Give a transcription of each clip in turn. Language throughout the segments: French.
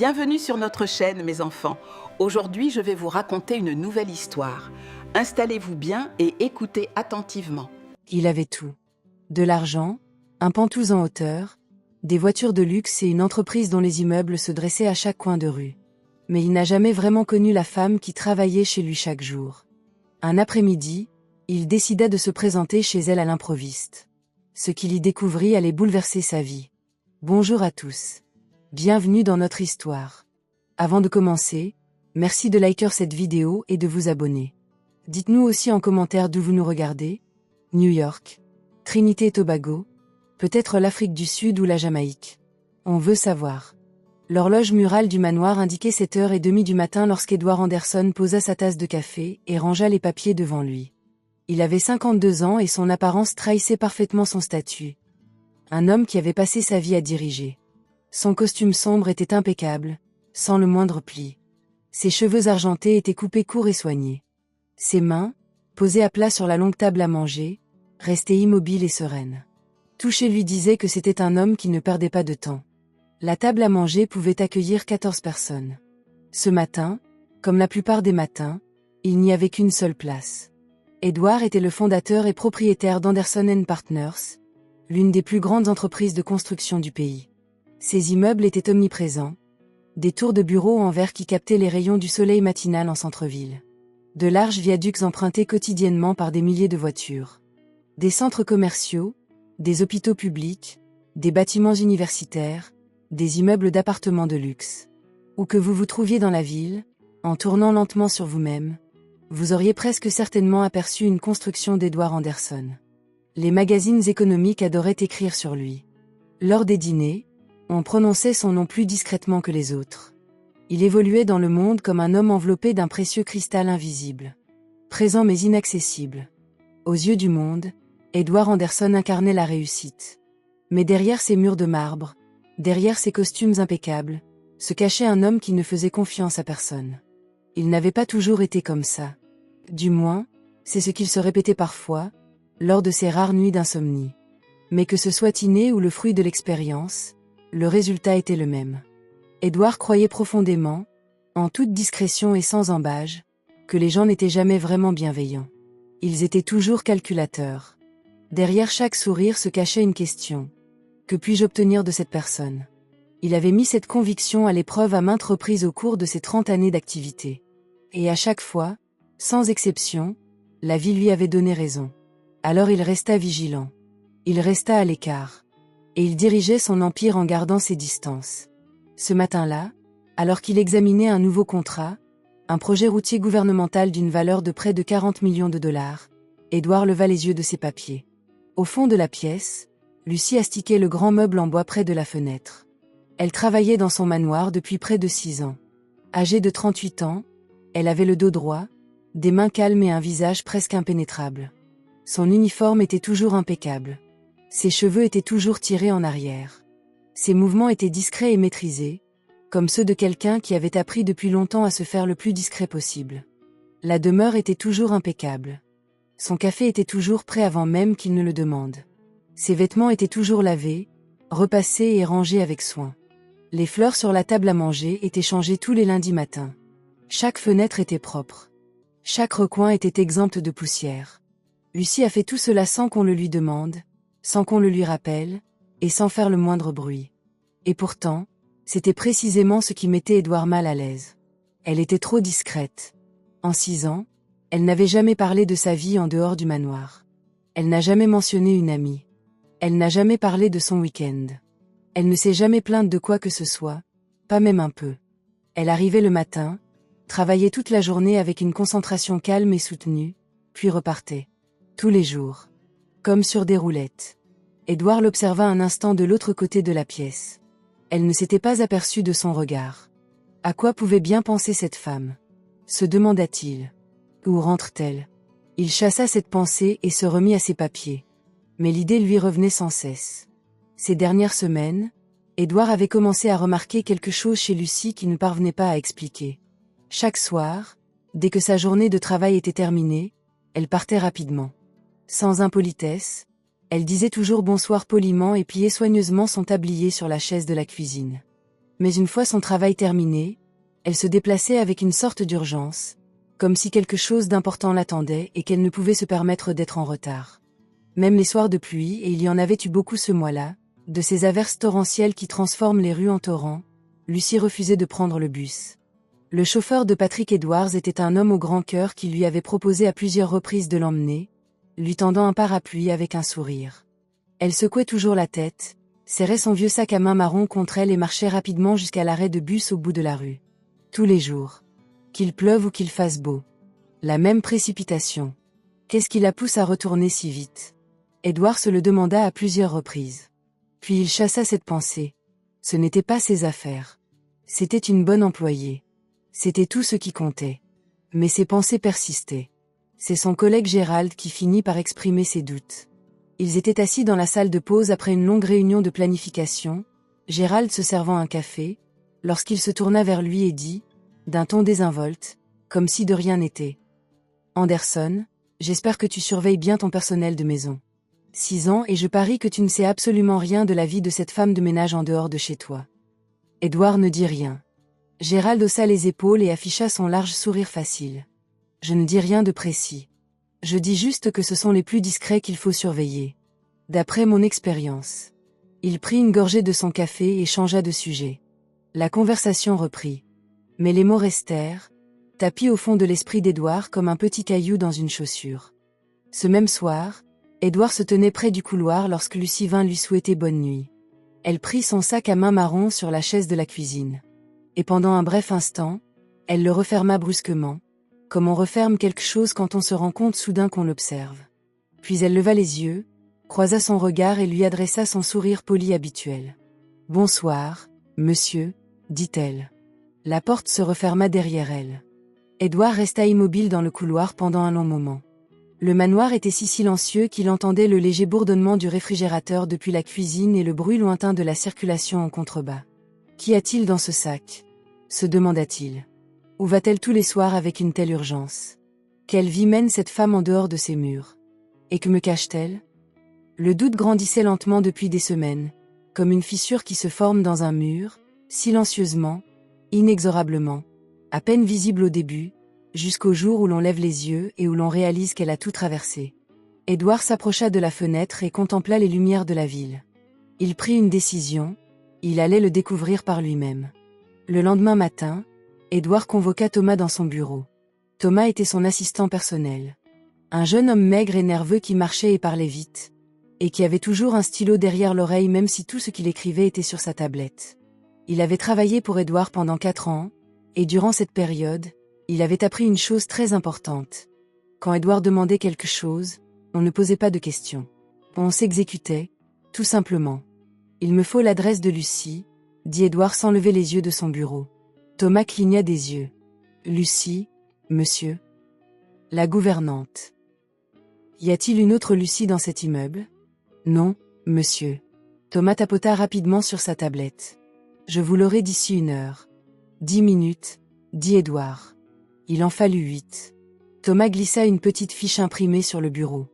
Bienvenue sur notre chaîne, mes enfants. Aujourd'hui, je vais vous raconter une nouvelle histoire. Installez-vous bien et écoutez attentivement. Il avait tout. De l'argent, un Pantouz en hauteur, des voitures de luxe et une entreprise dont les immeubles se dressaient à chaque coin de rue. Mais il n'a jamais vraiment connu la femme qui travaillait chez lui chaque jour. Un après-midi, il décida de se présenter chez elle à l'improviste. Ce qu'il y découvrit allait bouleverser sa vie. Bonjour à tous. Bienvenue dans notre histoire. Avant de commencer, merci de liker cette vidéo et de vous abonner. Dites-nous aussi en commentaire d'où vous nous regardez. New York, Trinité et Tobago, peut-être l'Afrique du Sud ou la Jamaïque. On veut savoir. L'horloge murale du manoir indiquait 7h30 du matin lorsqu'Edward Anderson posa sa tasse de café et rangea les papiers devant lui. Il avait 52 ans et son apparence trahissait parfaitement son statut. Un homme qui avait passé sa vie à diriger. Son costume sombre était impeccable, sans le moindre pli. Ses cheveux argentés étaient coupés courts et soignés. Ses mains, posées à plat sur la longue table à manger, restaient immobiles et sereines. Tout chez lui disait que c'était un homme qui ne perdait pas de temps. La table à manger pouvait accueillir 14 personnes. Ce matin, comme la plupart des matins, il n'y avait qu'une seule place. Edward était le fondateur et propriétaire d'Anderson & Partners, l'une des plus grandes entreprises de construction du pays. Ses immeubles étaient omniprésents, des tours de bureaux en verre qui captaient les rayons du soleil matinal en centre-ville. De larges viaducs empruntés quotidiennement par des milliers de voitures. Des centres commerciaux, des hôpitaux publics, des bâtiments universitaires, des immeubles d'appartements de luxe. Où que vous vous trouviez dans la ville, en tournant lentement sur vous-même, vous auriez presque certainement aperçu une construction d'Edward Anderson. Les magazines économiques adoraient écrire sur lui. Lors des dîners, on prononçait son nom plus discrètement que les autres. Il évoluait dans le monde comme un homme enveloppé d'un précieux cristal invisible. Présent mais inaccessible. Aux yeux du monde, Edward Anderson incarnait la réussite. Mais derrière ces murs de marbre, derrière ces costumes impeccables, se cachait un homme qui ne faisait confiance à personne. Il n'avait pas toujours été comme ça. Du moins, c'est ce qu'il se répétait parfois, lors de ses rares nuits d'insomnie. Mais que ce soit inné ou le fruit de l'expérience, le résultat était le même. Edward croyait profondément, en toute discrétion et sans embâge, que les gens n'étaient jamais vraiment bienveillants. Ils étaient toujours calculateurs. Derrière chaque sourire se cachait une question. Que puis-je obtenir de cette personne ? Il avait mis cette conviction à l'épreuve à maintes reprises au cours de ses 30 années d'activité. Et à chaque fois, sans exception, la vie lui avait donné raison. Alors il resta vigilant. Il resta à l'écart. Et il dirigeait son empire en gardant ses distances. Ce matin-là, alors qu'il examinait un nouveau contrat, un projet routier gouvernemental d'une valeur de près de 40 millions de dollars, Edward leva les yeux de ses papiers. Au fond de la pièce, Lucie astiquait le grand meuble en bois près de la fenêtre. Elle travaillait dans son manoir depuis près de 6 ans. Âgée de 38 ans, elle avait le dos droit, des mains calmes et un visage presque impénétrable. Son uniforme était toujours impeccable. Ses cheveux étaient toujours tirés en arrière. Ses mouvements étaient discrets et maîtrisés, comme ceux de quelqu'un qui avait appris depuis longtemps à se faire le plus discret possible. La demeure était toujours impeccable. Son café était toujours prêt avant même qu'il ne le demande. Ses vêtements étaient toujours lavés, repassés et rangés avec soin. Les fleurs sur la table à manger étaient changées tous les lundis matins. Chaque fenêtre était propre. Chaque recoin était exempt de poussière. Lucie a fait tout cela sans qu'on le lui demande, sans qu'on le lui rappelle, et sans faire le moindre bruit. Et pourtant, c'était précisément ce qui mettait Edward mal à l'aise. Elle était trop discrète. En 6 ans, elle n'avait jamais parlé de sa vie en dehors du manoir. Elle n'a jamais mentionné une amie. Elle n'a jamais parlé de son week-end. Elle ne s'est jamais plainte de quoi que ce soit, pas même un peu. Elle arrivait le matin, travaillait toute la journée avec une concentration calme et soutenue, puis repartait. Tous les jours. Comme sur des roulettes. Edward l'observa un instant de l'autre côté de la pièce. Elle ne s'était pas aperçue de son regard. À quoi pouvait bien penser cette femme ? Se demanda-t-il. Où rentre-t-elle ? Il chassa cette pensée et se remit à ses papiers. Mais l'idée lui revenait sans cesse. Ces dernières semaines, Edward avait commencé à remarquer quelque chose chez Lucie qui ne parvenait pas à expliquer. Chaque soir, dès que sa journée de travail était terminée, elle partait rapidement. Sans impolitesse, elle disait toujours bonsoir poliment et pliait soigneusement son tablier sur la chaise de la cuisine. Mais une fois son travail terminé, elle se déplaçait avec une sorte d'urgence, comme si quelque chose d'important l'attendait et qu'elle ne pouvait se permettre d'être en retard. Même les soirs de pluie, et il y en avait eu beaucoup ce mois-là, de ces averses torrentielles qui transforment les rues en torrents, Lucie refusait de prendre le bus. Le chauffeur de Patrick Edwards était un homme au grand cœur qui lui avait proposé à plusieurs reprises de l'emmener, lui tendant un parapluie avec un sourire. Elle secouait toujours la tête, serrait son vieux sac à main marron contre elle et marchait rapidement jusqu'à l'arrêt de bus au bout de la rue. Tous les jours. Qu'il pleuve ou qu'il fasse beau. La même précipitation. Qu'est-ce qui la pousse à retourner si vite? Edouard se le demanda à plusieurs reprises. Puis il chassa cette pensée. Ce n'était pas ses affaires. C'était une bonne employée. C'était tout ce qui comptait. Mais ses pensées persistaient. C'est son collègue Gérald qui finit par exprimer ses doutes. Ils étaient assis dans la salle de pause après une longue réunion de planification, Gérald se servant un café, lorsqu'il se tourna vers lui et dit, d'un ton désinvolte, comme si de rien n'était. « Anderson, j'espère que tu surveilles bien ton personnel de maison. 6 ans et je parie que tu ne sais absolument rien de la vie de cette femme de ménage en dehors de chez toi. » Edouard ne dit rien. Gérald haussa les épaules et afficha son large sourire facile. « Je ne dis rien de précis. Je dis juste que ce sont les plus discrets qu'il faut surveiller. D'après mon expérience. » Il prit une gorgée de son café et changea de sujet. La conversation reprit. Mais les mots restèrent, tapis au fond de l'esprit d'Edouard comme un petit caillou dans une chaussure. Ce même soir, Edouard se tenait près du couloir lorsque Lucie vint lui souhaiter bonne nuit. Elle prit son sac à main marron sur la chaise de la cuisine. Et pendant un bref instant, elle le referma brusquement, comme on referme quelque chose quand on se rend compte soudain qu'on l'observe. Puis elle leva les yeux, croisa son regard et lui adressa son sourire poli habituel. « Bonsoir, monsieur, » dit-elle. La porte se referma derrière elle. Edouard resta immobile dans le couloir pendant un long moment. Le manoir était si silencieux qu'il entendait le léger bourdonnement du réfrigérateur depuis la cuisine et le bruit lointain de la circulation en contrebas. « Qu'y a-t-il dans ce sac ?» se demanda-t-il. « Où va-t-elle tous les soirs avec une telle urgence? Quelle vie mène cette femme en dehors de ces murs? Et que me cache-t-elle ?» Le doute grandissait lentement depuis des semaines, comme une fissure qui se forme dans un mur, silencieusement, inexorablement, à peine visible au début, jusqu'au jour où l'on lève les yeux et où l'on réalise qu'elle a tout traversé. Edouard s'approcha de la fenêtre et contempla les lumières de la ville. Il prit une décision, il allait le découvrir par lui-même. Le lendemain matin, Edouard convoqua Thomas dans son bureau. Thomas était son assistant personnel. Un jeune homme maigre et nerveux qui marchait et parlait vite, et qui avait toujours un stylo derrière l'oreille même si tout ce qu'il écrivait était sur sa tablette. Il avait travaillé pour Edouard pendant 4 ans, et durant cette période, il avait appris une chose très importante. Quand Edouard demandait quelque chose, on ne posait pas de questions. On s'exécutait, tout simplement. « Il me faut l'adresse de Lucie », dit Edouard sans lever les yeux de son bureau. Thomas cligna des yeux. « Lucie, monsieur ?» La gouvernante. « Y a-t-il une autre Lucie dans cet immeuble ?»« Non, monsieur. » Thomas tapota rapidement sur sa tablette. « Je vous l'aurai d'ici 1 heure. »« 10 minutes, » dit Edouard. Il en fallut 8. Thomas glissa une petite fiche imprimée sur le bureau.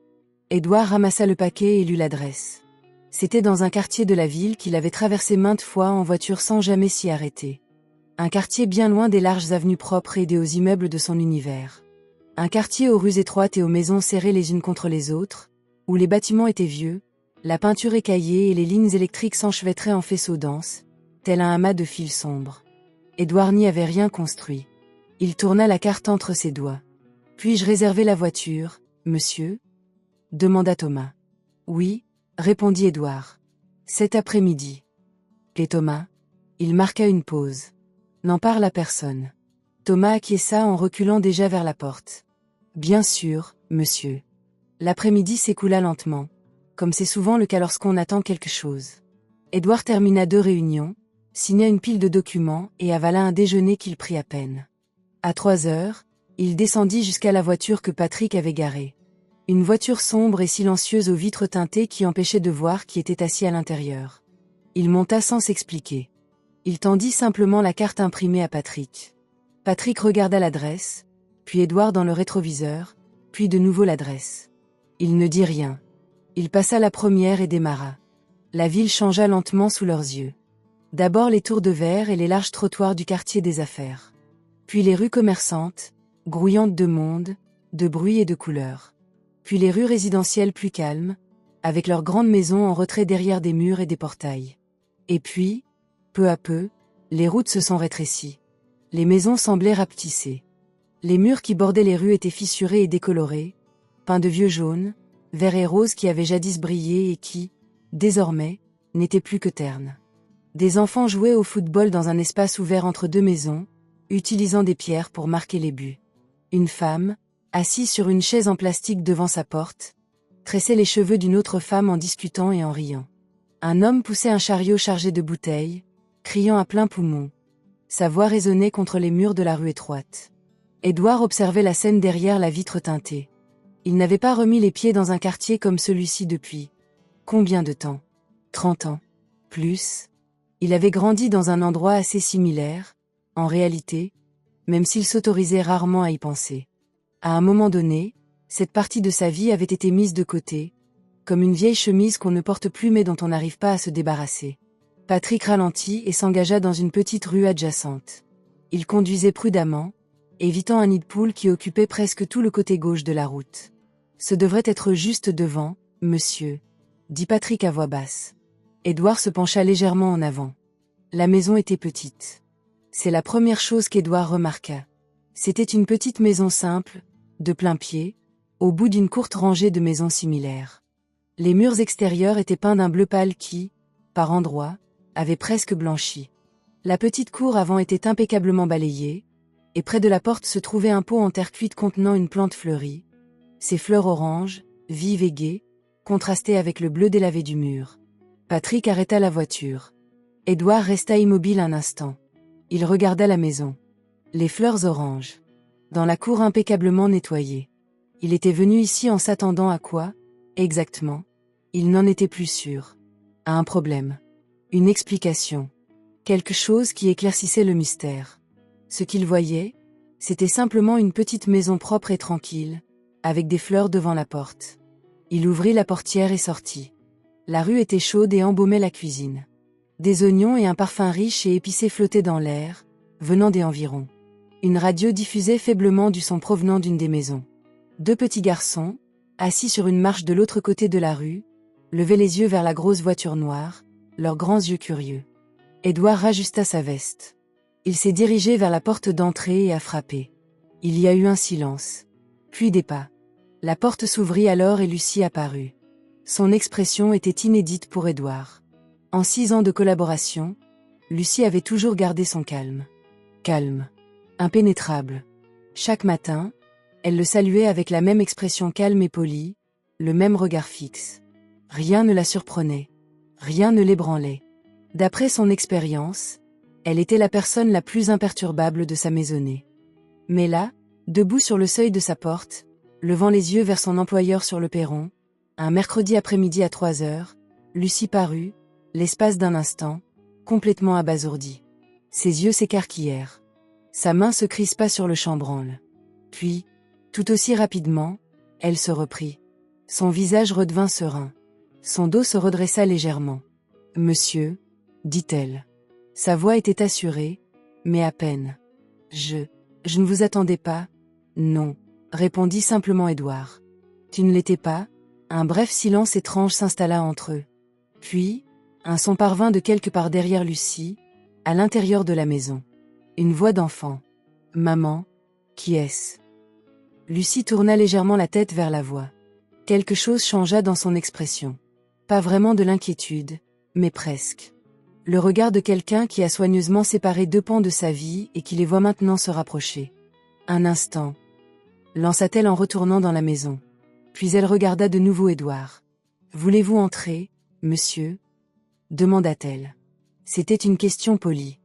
Edouard ramassa le paquet et lut l'adresse. C'était dans un quartier de la ville qu'il avait traversé maintes fois en voiture sans jamais s'y arrêter. Un quartier bien loin des larges avenues propres et des hauts immeubles de son univers. Un quartier aux rues étroites et aux maisons serrées les unes contre les autres, où les bâtiments étaient vieux, la peinture écaillée et les lignes électriques s'enchevêtraient en faisceaux denses, tel un amas de fils sombres. Edouard n'y avait rien construit. Il tourna la carte entre ses doigts. « Puis-je réserver la voiture, monsieur ?» demanda Thomas. « Oui, » répondit Edouard. « Cet après-midi. » Et Thomas? Il marqua une pause. « N'en parle à personne. » Thomas acquiesça en reculant déjà vers la porte. « Bien sûr, monsieur. » L'après-midi s'écoula lentement, comme c'est souvent le cas lorsqu'on attend quelque chose. Edouard termina 2 réunions, signa une pile de documents et avala un déjeuner qu'il prit à peine. À 3 heures, il descendit jusqu'à la voiture que Patrick avait garée. Une voiture sombre et silencieuse aux vitres teintées qui empêchait de voir qui était assis à l'intérieur. Il monta sans s'expliquer. Il tendit simplement la carte imprimée à Patrick. Patrick regarda l'adresse, puis Edouard dans le rétroviseur, puis de nouveau l'adresse. Il ne dit rien. Il passa la première et démarra. La ville changea lentement sous leurs yeux. D'abord les tours de verre et les larges trottoirs du quartier des affaires. Puis les rues commerçantes, grouillantes de monde, de bruit et de couleurs. Puis les rues résidentielles plus calmes, avec leurs grandes maisons en retrait derrière des murs et des portails. Et puis, peu à peu, les routes se sont rétrécies. Les maisons semblaient rapetisser. Les murs qui bordaient les rues étaient fissurés et décolorés, peints de vieux jaunes, verts et roses qui avaient jadis brillé et qui, désormais, n'étaient plus que ternes. Des enfants jouaient au football dans un espace ouvert entre deux maisons, utilisant des pierres pour marquer les buts. Une femme, assise sur une chaise en plastique devant sa porte, tressait les cheveux d'une autre femme en discutant et en riant. Un homme poussait un chariot chargé de bouteilles, criant à plein poumon. Sa voix résonnait contre les murs de la rue étroite. Édouard observait la scène derrière la vitre teintée. Il n'avait pas remis les pieds dans un quartier comme celui-ci depuis. Combien de temps? 30 ans. Plus. Il avait grandi dans un endroit assez similaire, en réalité, même s'il s'autorisait rarement à y penser. À un moment donné, cette partie de sa vie avait été mise de côté, comme une vieille chemise qu'on ne porte plus mais dont on n'arrive pas à se débarrasser. Patrick ralentit et s'engagea dans une petite rue adjacente. Il conduisait prudemment, évitant un nid de poule qui occupait presque tout le côté gauche de la route. Ce devrait être juste devant, monsieur, dit Patrick à voix basse. Édouard se pencha légèrement en avant. La maison était petite. C'est la première chose qu'Édouard remarqua. C'était une petite maison simple, de plein pied, au bout d'une courte rangée de maisons similaires. Les murs extérieurs étaient peints d'un bleu pâle qui, par endroits, avait presque blanchi. La petite cour avant était impeccablement balayée, et près de la porte se trouvait un pot en terre cuite contenant une plante fleurie. Ses fleurs oranges, vives et gaies, contrastaient avec le bleu délavé du mur. Patrick arrêta la voiture. Édouard resta immobile un instant. Il regarda la maison. Les fleurs oranges. Dans la cour impeccablement nettoyée. Il était venu ici en s'attendant à quoi, exactement? Il n'en était plus sûr. À un problème. Une explication. Quelque chose qui éclaircissait le mystère. Ce qu'il voyait, c'était simplement une petite maison propre et tranquille, avec des fleurs devant la porte. Il ouvrit la portière et sortit. La rue était chaude et embaumait la cuisine. Des oignons et un parfum riche et épicé flottaient dans l'air, venant des environs. Une radio diffusait faiblement du son provenant d'une des maisons. Deux petits garçons, assis sur une marche de l'autre côté de la rue, levaient les yeux vers la grosse voiture noire, leurs grands yeux curieux. Édouard rajusta sa veste. Il s'est dirigé vers la porte d'entrée et a frappé. Il y a eu un silence. Puis des pas. La porte s'ouvrit alors et Lucie apparut. Son expression était inédite pour Édouard. En 6 ans de collaboration, Lucie avait toujours gardé son calme. Calme. Impénétrable. Chaque matin, elle le saluait avec la même expression calme et polie, le même regard fixe. Rien ne la surprenait. Rien ne l'ébranlait. D'après son expérience, elle était la personne la plus imperturbable de sa maisonnée. Mais là, debout sur le seuil de sa porte, levant les yeux vers son employeur sur le perron, un mercredi après-midi à 3 heures, Lucie parut, l'espace d'un instant, complètement abasourdie. Ses yeux s'écarquillèrent. Sa main se crispa sur le chambranle. Puis, tout aussi rapidement, elle se reprit. Son visage redevint serein. Son dos se redressa légèrement. « Monsieur » dit-elle. Sa voix était assurée, mais à peine. « Je ne vous attendais pas ?»« Non » répondit simplement Édouard. « Tu ne l'étais pas ?» Un bref silence étrange s'installa entre eux. Puis, un son parvint de quelque part derrière Lucie, à l'intérieur de la maison. Une voix d'enfant. « Maman, qui est-ce » Lucie tourna légèrement la tête vers la voix. Quelque chose changea dans son expression. Pas vraiment de l'inquiétude, mais presque. Le regard de quelqu'un qui a soigneusement séparé 2 pans de sa vie et qui les voit maintenant se rapprocher. Un instant. Lança-t-elle en retournant dans la maison. Puis elle regarda de nouveau Édouard. « Voulez-vous entrer, monsieur ?» demanda-t-elle. C'était une question polie.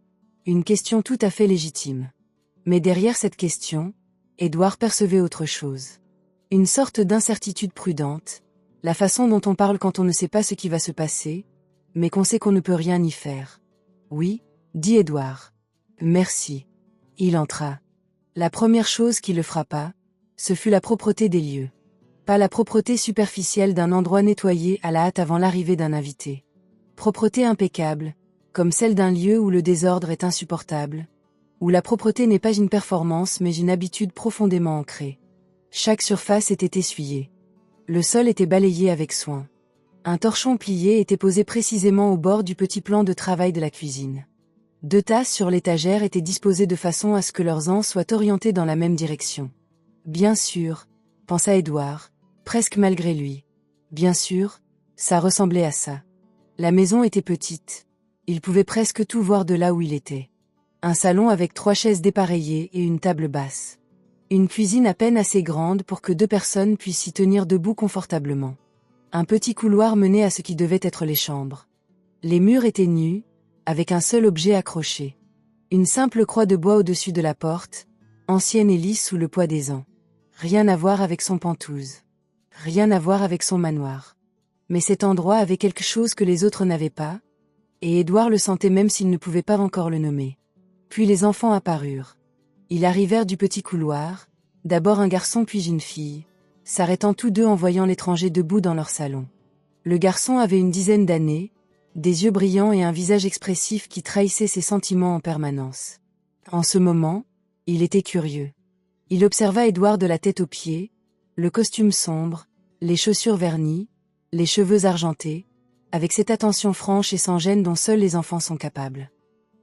Une question tout à fait légitime. Mais derrière cette question, Édouard percevait autre chose. Une sorte d'incertitude prudente, la façon dont on parle quand on ne sait pas ce qui va se passer, mais qu'on sait qu'on ne peut rien y faire. « Oui » dit Édouard. « Merci. » Il entra. La première chose qui le frappa, ce fut la propreté des lieux. Pas la propreté superficielle d'un endroit nettoyé à la hâte avant l'arrivée d'un invité. Propreté impeccable, comme celle d'un lieu où le désordre est insupportable, où la propreté n'est pas une performance mais une habitude profondément ancrée. Chaque surface était essuyée. Le sol était balayé avec soin. Un torchon plié était posé précisément au bord du petit plan de travail de la cuisine. 2 tasses sur l'étagère étaient disposées de façon à ce que leurs anses soient orientées dans la même direction. Bien sûr, pensa Édouard, presque malgré lui. Bien sûr, ça ressemblait à ça. La maison était petite. Il pouvait presque tout voir de là où il était. Un salon avec 3 chaises dépareillées et une table basse. Une cuisine à peine assez grande pour que 2 personnes puissent s'y tenir debout confortablement. Un petit couloir menait à ce qui devait être les chambres. Les murs étaient nus, avec un seul objet accroché. Une simple croix de bois au-dessus de la porte, ancienne et lisse sous le poids des ans. Rien à voir avec son Pentouze. Rien à voir avec son manoir. Mais cet endroit avait quelque chose que les autres n'avaient pas, et Édouard le sentait même s'il ne pouvait pas encore le nommer. Puis les enfants apparurent. Ils arrivèrent du petit couloir, d'abord un garçon puis une fille, s'arrêtant tous deux en voyant l'étranger debout dans leur salon. Le garçon avait une dizaine d'années, des yeux brillants et un visage expressif qui trahissait ses sentiments en permanence. En ce moment, il était curieux. Il observa Édouard de la tête aux pieds, le costume sombre, les chaussures vernies, les cheveux argentés, avec cette attention franche et sans gêne dont seuls les enfants sont capables.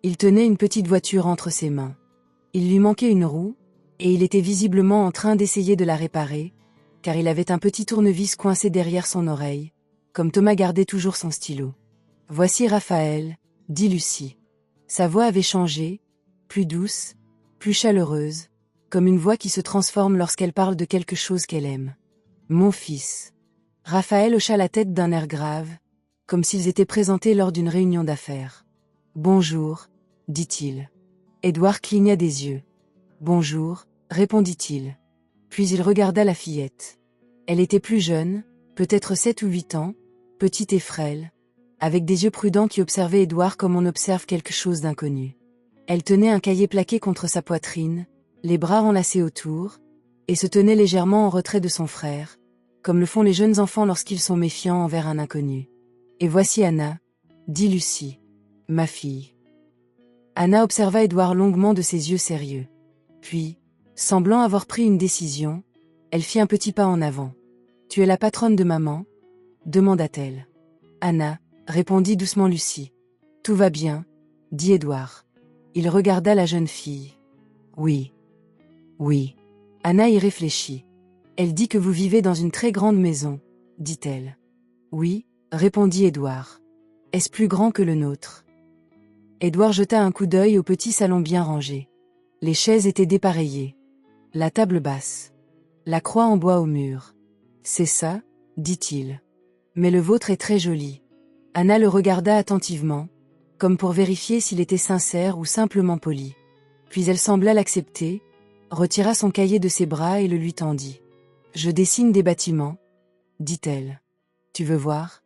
Il tenait une petite voiture entre ses mains. Il lui manquait une roue, et il était visiblement en train d'essayer de la réparer, car il avait un petit tournevis coincé derrière son oreille, comme Thomas gardait toujours son stylo. « Voici Raphaël », dit Lucie. Sa voix avait changé, plus douce, plus chaleureuse, comme une voix qui se transforme lorsqu'elle parle de quelque chose qu'elle aime. « Mon fils ». Raphaël hocha la tête d'un air grave, comme s'ils étaient présentés lors d'une réunion d'affaires. « Bonjour », dit-il. Édouard cligna des yeux. « Bonjour », répondit-il. Puis il regarda la fillette. Elle était plus jeune, peut-être 7 ou 8 ans, petite et frêle, avec des yeux prudents qui observaient Édouard comme on observe quelque chose d'inconnu. Elle tenait un cahier plaqué contre sa poitrine, les bras enlacés autour, et se tenait légèrement en retrait de son frère, comme le font les jeunes enfants lorsqu'ils sont méfiants envers un inconnu. « Et voici Anna », dit Lucie. « Ma fille. » Anna observa Édouard longuement de ses yeux sérieux. Puis, semblant avoir pris une décision, elle fit un petit pas en avant. « Tu es la patronne de maman ?» demanda-t-elle. « Anna », répondit doucement Lucie. « Tout va bien », dit Édouard. Il regarda la jeune fille. « Oui. Oui. » Anna y réfléchit. « Elle dit que vous vivez dans une très grande maison, » dit-elle. « Oui, » répondit Édouard. « Est-ce plus grand que le nôtre ?» Édouard jeta un coup d'œil au petit salon bien rangé. Les chaises étaient dépareillées. La table basse. La croix en bois au mur. « C'est ça, » dit-il. « Mais le vôtre est très joli. » Anna le regarda attentivement, comme pour vérifier s'il était sincère ou simplement poli. Puis elle sembla l'accepter, retira son cahier de ses bras et le lui tendit. « Je dessine des bâtiments, » dit-elle. « Tu veux voir ?»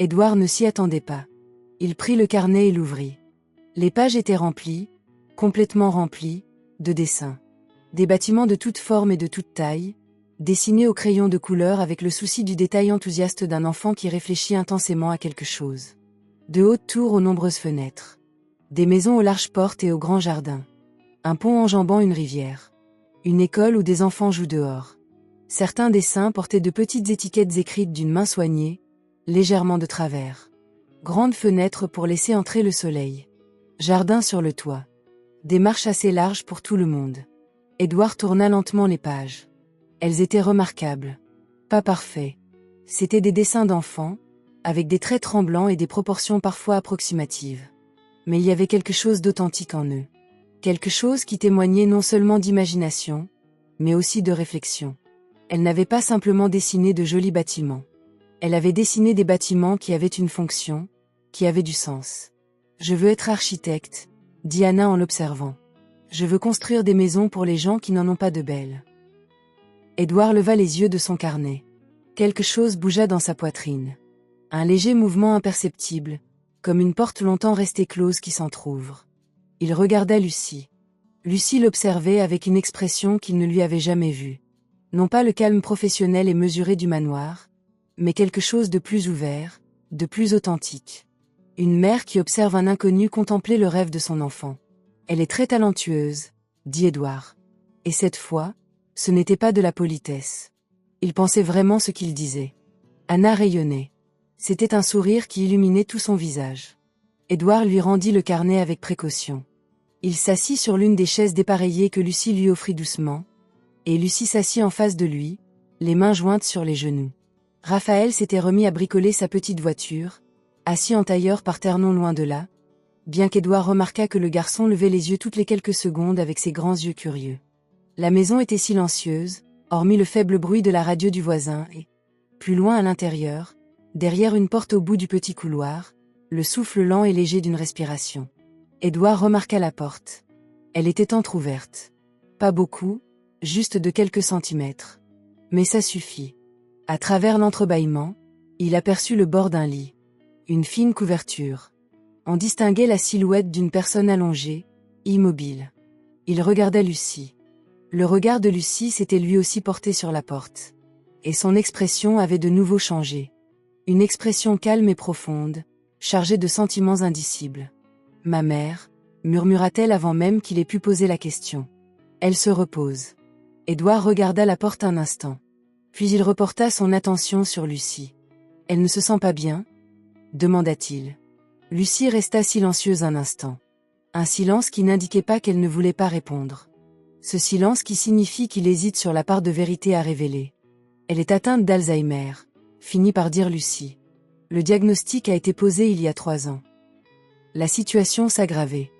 Édouard ne s'y attendait pas. Il prit le carnet et l'ouvrit. Les pages étaient remplies, complètement remplies, de dessins. Des bâtiments de toutes formes et de toutes tailles, dessinés au crayon de couleur avec le souci du détail enthousiaste d'un enfant qui réfléchit intensément à quelque chose. De hautes tours aux nombreuses fenêtres. Des maisons aux larges portes et aux grands jardins. Un pont enjambant une rivière. Une école où des enfants jouent dehors. Certains dessins portaient de petites étiquettes écrites d'une main soignée, légèrement de travers. Grandes fenêtres pour laisser entrer le soleil. Jardin sur le toit. Des marches assez larges pour tout le monde. Édouard tourna lentement les pages. Elles étaient remarquables. Pas parfaits. C'étaient des dessins d'enfants, avec des traits tremblants et des proportions parfois approximatives. Mais il y avait quelque chose d'authentique en eux. Quelque chose qui témoignait non seulement d'imagination, mais aussi de réflexion. Elle n'avait pas simplement dessiné de jolis bâtiments. Elle avait dessiné des bâtiments qui avaient une fonction, qui avaient du sens. « Je veux être architecte », dit Anna en l'observant. « Je veux construire des maisons pour les gens qui n'en ont pas de belles. » Édouard leva les yeux de son carnet. Quelque chose bougea dans sa poitrine. Un léger mouvement imperceptible, comme une porte longtemps restée close qui s'entr'ouvre. Il regarda Lucie. Lucie l'observait avec une expression qu'il ne lui avait jamais vue. Non pas le calme professionnel et mesuré du manoir, mais quelque chose de plus ouvert, de plus authentique. Une mère qui observe un inconnu contempler le rêve de son enfant. Elle est très talentueuse, dit Édouard. Et cette fois, ce n'était pas de la politesse. Il pensait vraiment ce qu'il disait. Anna rayonnait. C'était un sourire qui illuminait tout son visage. Édouard lui rendit le carnet avec précaution. Il s'assit sur l'une des chaises dépareillées que Lucie lui offrit doucement, et Lucie s'assit en face de lui, les mains jointes sur les genoux. Raphaël s'était remis à bricoler sa petite voiture, assis en tailleur par terre non loin de là, bien qu'Édouard remarqua que le garçon levait les yeux toutes les quelques secondes avec ses grands yeux curieux. La maison était silencieuse, hormis le faible bruit de la radio du voisin et, plus loin à l'intérieur, derrière une porte au bout du petit couloir, le souffle lent et léger d'une respiration. Édouard remarqua la porte. Elle était entr'ouverte. Pas beaucoup, juste de quelques centimètres. Mais ça suffit. À travers l'entrebâillement, il aperçut le bord d'un lit. Une fine couverture. On distinguait la silhouette d'une personne allongée, immobile. Il regardait Lucie. Le regard de Lucie s'était lui aussi porté sur la porte. Et son expression avait de nouveau changé. Une expression calme et profonde, chargée de sentiments indicibles. « Ma mère », murmura-t-elle avant même qu'il ait pu poser la question. « Elle se repose. » Édouard regarda la porte un instant. Puis il reporta son attention sur Lucie. « Elle ne se sent pas bien ?» demanda-t-il. Lucie resta silencieuse un instant. Un silence qui n'indiquait pas qu'elle ne voulait pas répondre. Ce silence qui signifie qu'il hésite sur la part de vérité à révéler. « Elle est atteinte d'Alzheimer », finit par dire Lucie. Le diagnostic a été posé il y a 3 ans. La situation s'aggravait.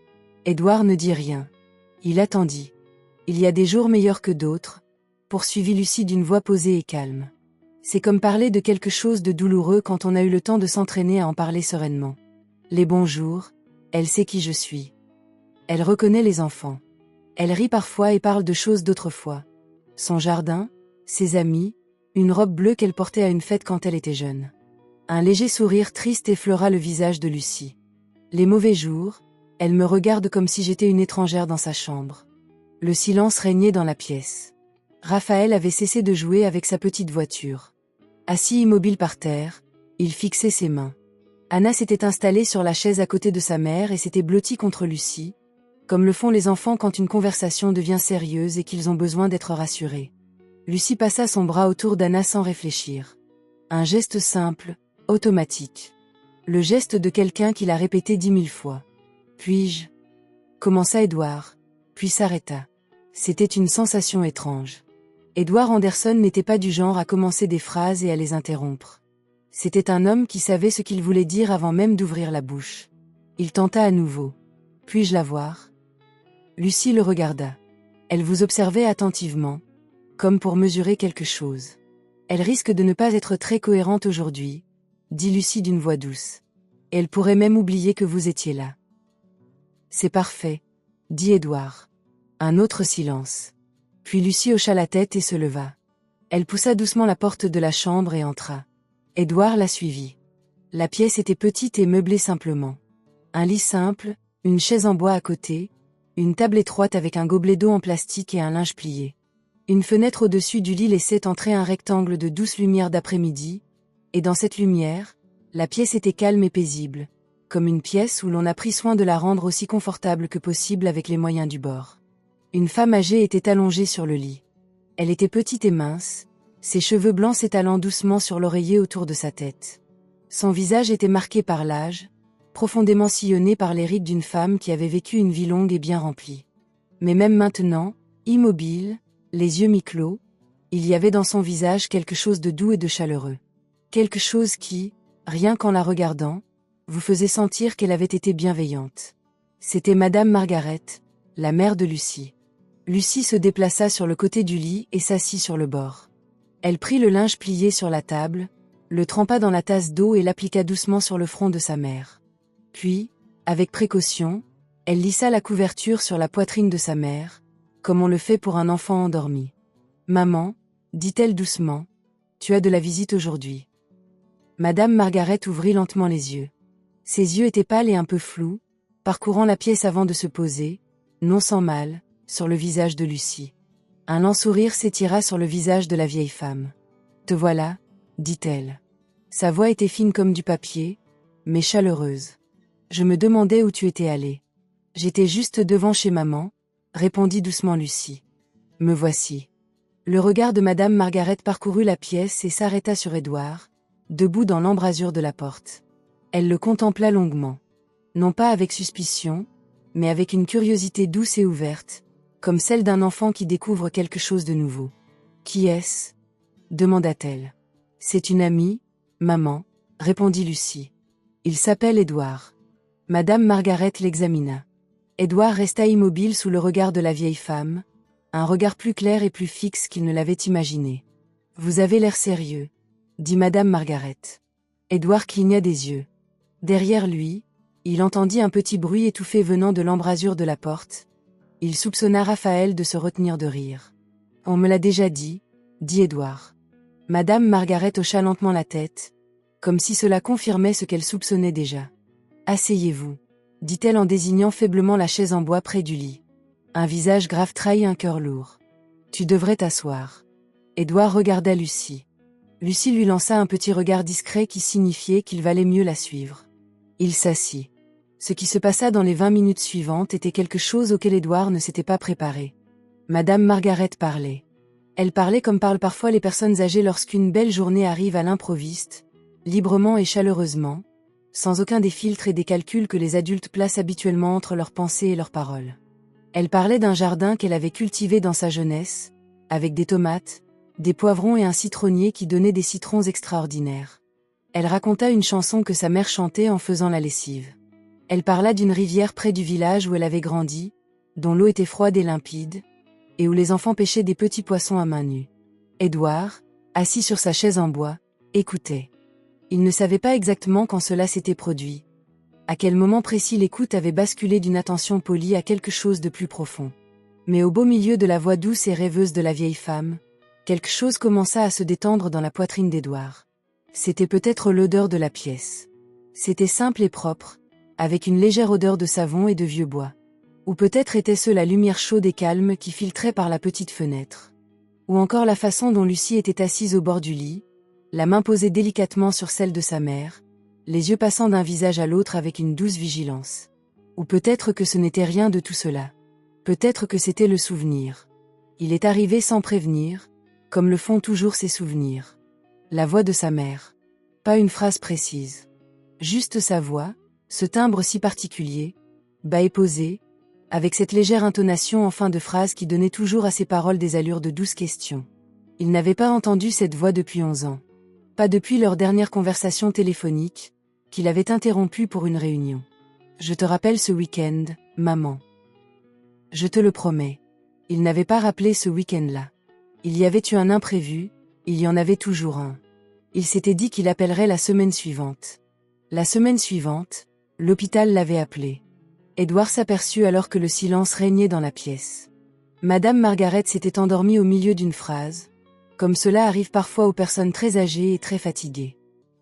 Édouard ne dit rien. Il attendit. Il y a des jours meilleurs que d'autres, poursuivit Lucie d'une voix posée et calme. C'est comme parler de quelque chose de douloureux quand on a eu le temps de s'entraîner à en parler sereinement. Les bons jours, elle sait qui je suis. Elle reconnaît les enfants. Elle rit parfois et parle de choses d'autrefois. Son jardin, ses amis, une robe bleue qu'elle portait à une fête quand elle était jeune. Un léger sourire triste effleura le visage de Lucie. Les mauvais jours, elle me regarde comme si j'étais une étrangère dans sa chambre. Le silence régnait dans la pièce. Raphaël avait cessé de jouer avec sa petite voiture. Assis immobile par terre, il fixait ses mains. Anna s'était installée sur la chaise à côté de sa mère et s'était blottie contre Lucie, comme le font les enfants quand une conversation devient sérieuse et qu'ils ont besoin d'être rassurés. Lucie passa son bras autour d'Anna sans réfléchir. Un geste simple, automatique. Le geste de quelqu'un qui l'a répété 10 000 fois. « Puis-je » commença Édouard, puis s'arrêta. C'était une sensation étrange. Édouard Anderson n'était pas du genre à commencer des phrases et à les interrompre. C'était un homme qui savait ce qu'il voulait dire avant même d'ouvrir la bouche. Il tenta à nouveau. « Puis-je la voir ?» Lucie le regarda. Elle vous observait attentivement, comme pour mesurer quelque chose. Elle risque de ne pas être très cohérente aujourd'hui, dit Lucie d'une voix douce. Et elle pourrait même oublier que vous étiez là. C'est parfait, dit Édouard. Un autre silence. Puis Lucie hocha la tête et se leva. Elle poussa doucement la porte de la chambre et entra. Édouard la suivit. La pièce était petite et meublée simplement. Un lit simple, une chaise en bois à côté, une table étroite avec un gobelet d'eau en plastique et un linge plié. Une fenêtre au-dessus du lit laissait entrer un rectangle de douce lumière d'après-midi, et dans cette lumière, la pièce était calme et paisible, comme une pièce où l'on a pris soin de la rendre aussi confortable que possible avec les moyens du bord. Une femme âgée était allongée sur le lit. Elle était petite et mince, ses cheveux blancs s'étalant doucement sur l'oreiller autour de sa tête. Son visage était marqué par l'âge, profondément sillonné par les rides d'une femme qui avait vécu une vie longue et bien remplie. Mais même maintenant, immobile, les yeux mi-clos, il y avait dans son visage quelque chose de doux et de chaleureux. Quelque chose qui, rien qu'en la regardant, vous faisait sentir qu'elle avait été bienveillante. C'était Madame Margaret, la mère de Lucie. Lucie se déplaça sur le côté du lit et s'assit sur le bord. Elle prit le linge plié sur la table, le trempa dans la tasse d'eau et l'appliqua doucement sur le front de sa mère. Puis, avec précaution, elle lissa la couverture sur la poitrine de sa mère, comme on le fait pour un enfant endormi. « Maman, dit-elle doucement, tu as de la visite aujourd'hui. » Madame Margaret ouvrit lentement les yeux. Ses yeux étaient pâles et un peu flous, parcourant la pièce avant de se poser, non sans mal, sur le visage de Lucie. Un lent sourire s'étira sur le visage de la vieille femme. « Te voilà, dit-elle. » Sa voix était fine comme du papier, mais chaleureuse. Je me demandais où tu étais allé. J'étais juste devant chez maman, répondit doucement Lucie. Me voici. Le regard de Madame Margaret parcourut la pièce et s'arrêta sur Édouard, debout dans l'embrasure de la porte. Elle le contempla longuement. Non pas avec suspicion, mais avec une curiosité douce et ouverte, comme celle d'un enfant qui découvre quelque chose de nouveau. « Qui est-ce » demanda-t-elle. « C'est une amie, maman, » répondit Lucie. « Il s'appelle Édouard. » Madame Margaret l'examina. Édouard resta immobile sous le regard de la vieille femme, un regard plus clair et plus fixe qu'il ne l'avait imaginé. « Vous avez l'air sérieux, » dit Madame Margaret. Édouard cligna des yeux. Derrière lui, il entendit un petit bruit étouffé venant de l'embrasure de la porte. Il soupçonna Raphaël de se retenir de rire. « On me l'a déjà dit, » dit Édouard. Madame Margaret hocha lentement la tête, comme si cela confirmait ce qu'elle soupçonnait déjà. « Asseyez-vous, » dit-elle en désignant faiblement la chaise en bois près du lit. Un visage grave trahit un cœur lourd. « Tu devrais t'asseoir. » Édouard regarda Lucie. Lucie lui lança un petit regard discret qui signifiait qu'il valait mieux la suivre. Il s'assit. Ce qui se passa dans les 20 minutes suivantes était quelque chose auquel Édouard ne s'était pas préparé. Madame Margaret parlait. Elle parlait comme parlent parfois les personnes âgées lorsqu'une belle journée arrive à l'improviste, librement et chaleureusement, sans aucun des filtres et des calculs que les adultes placent habituellement entre leurs pensées et leurs paroles. Elle parlait d'un jardin qu'elle avait cultivé dans sa jeunesse, avec des tomates, des poivrons et un citronnier qui donnait des citrons extraordinaires. Elle raconta une chanson que sa mère chantait en faisant la lessive. Elle parla d'une rivière près du village où elle avait grandi, dont l'eau était froide et limpide, et où les enfants pêchaient des petits poissons à main nue. Édouard, assis sur sa chaise en bois, écoutait. Il ne savait pas exactement quand cela s'était produit. À quel moment précis l'écoute avait basculé d'une attention polie à quelque chose de plus profond. Mais au beau milieu de la voix douce et rêveuse de la vieille femme, quelque chose commença à se détendre dans la poitrine d'Édouard. C'était peut-être l'odeur de la pièce. C'était simple et propre, avec une légère odeur de savon et de vieux bois. Ou peut-être était-ce la lumière chaude et calme qui filtrait par la petite fenêtre. Ou encore la façon dont Lucie était assise au bord du lit, la main posée délicatement sur celle de sa mère, les yeux passant d'un visage à l'autre avec une douce vigilance. Ou peut-être que ce n'était rien de tout cela. Peut-être que c'était le souvenir. Il est arrivé sans prévenir, comme le font toujours ses souvenirs. La voix de sa mère. Pas une phrase précise. Juste sa voix, ce timbre si particulier, bas et posé, avec cette légère intonation en fin de phrase qui donnait toujours à ses paroles des allures de douces questions. Il n'avait pas entendu cette voix depuis 11 ans. Pas depuis leur dernière conversation téléphonique, qu'il avait interrompue pour une réunion. « Je te rappelle ce week-end, maman. » « Je te le promets. » Il n'avait pas rappelé ce week-end-là. Il y avait eu un imprévu, il y en avait toujours un. Il s'était dit qu'il appellerait la semaine suivante. La semaine suivante, l'hôpital l'avait appelé. Édouard s'aperçut alors que le silence régnait dans la pièce. Madame Margaret s'était endormie au milieu d'une phrase, comme cela arrive parfois aux personnes très âgées et très fatiguées.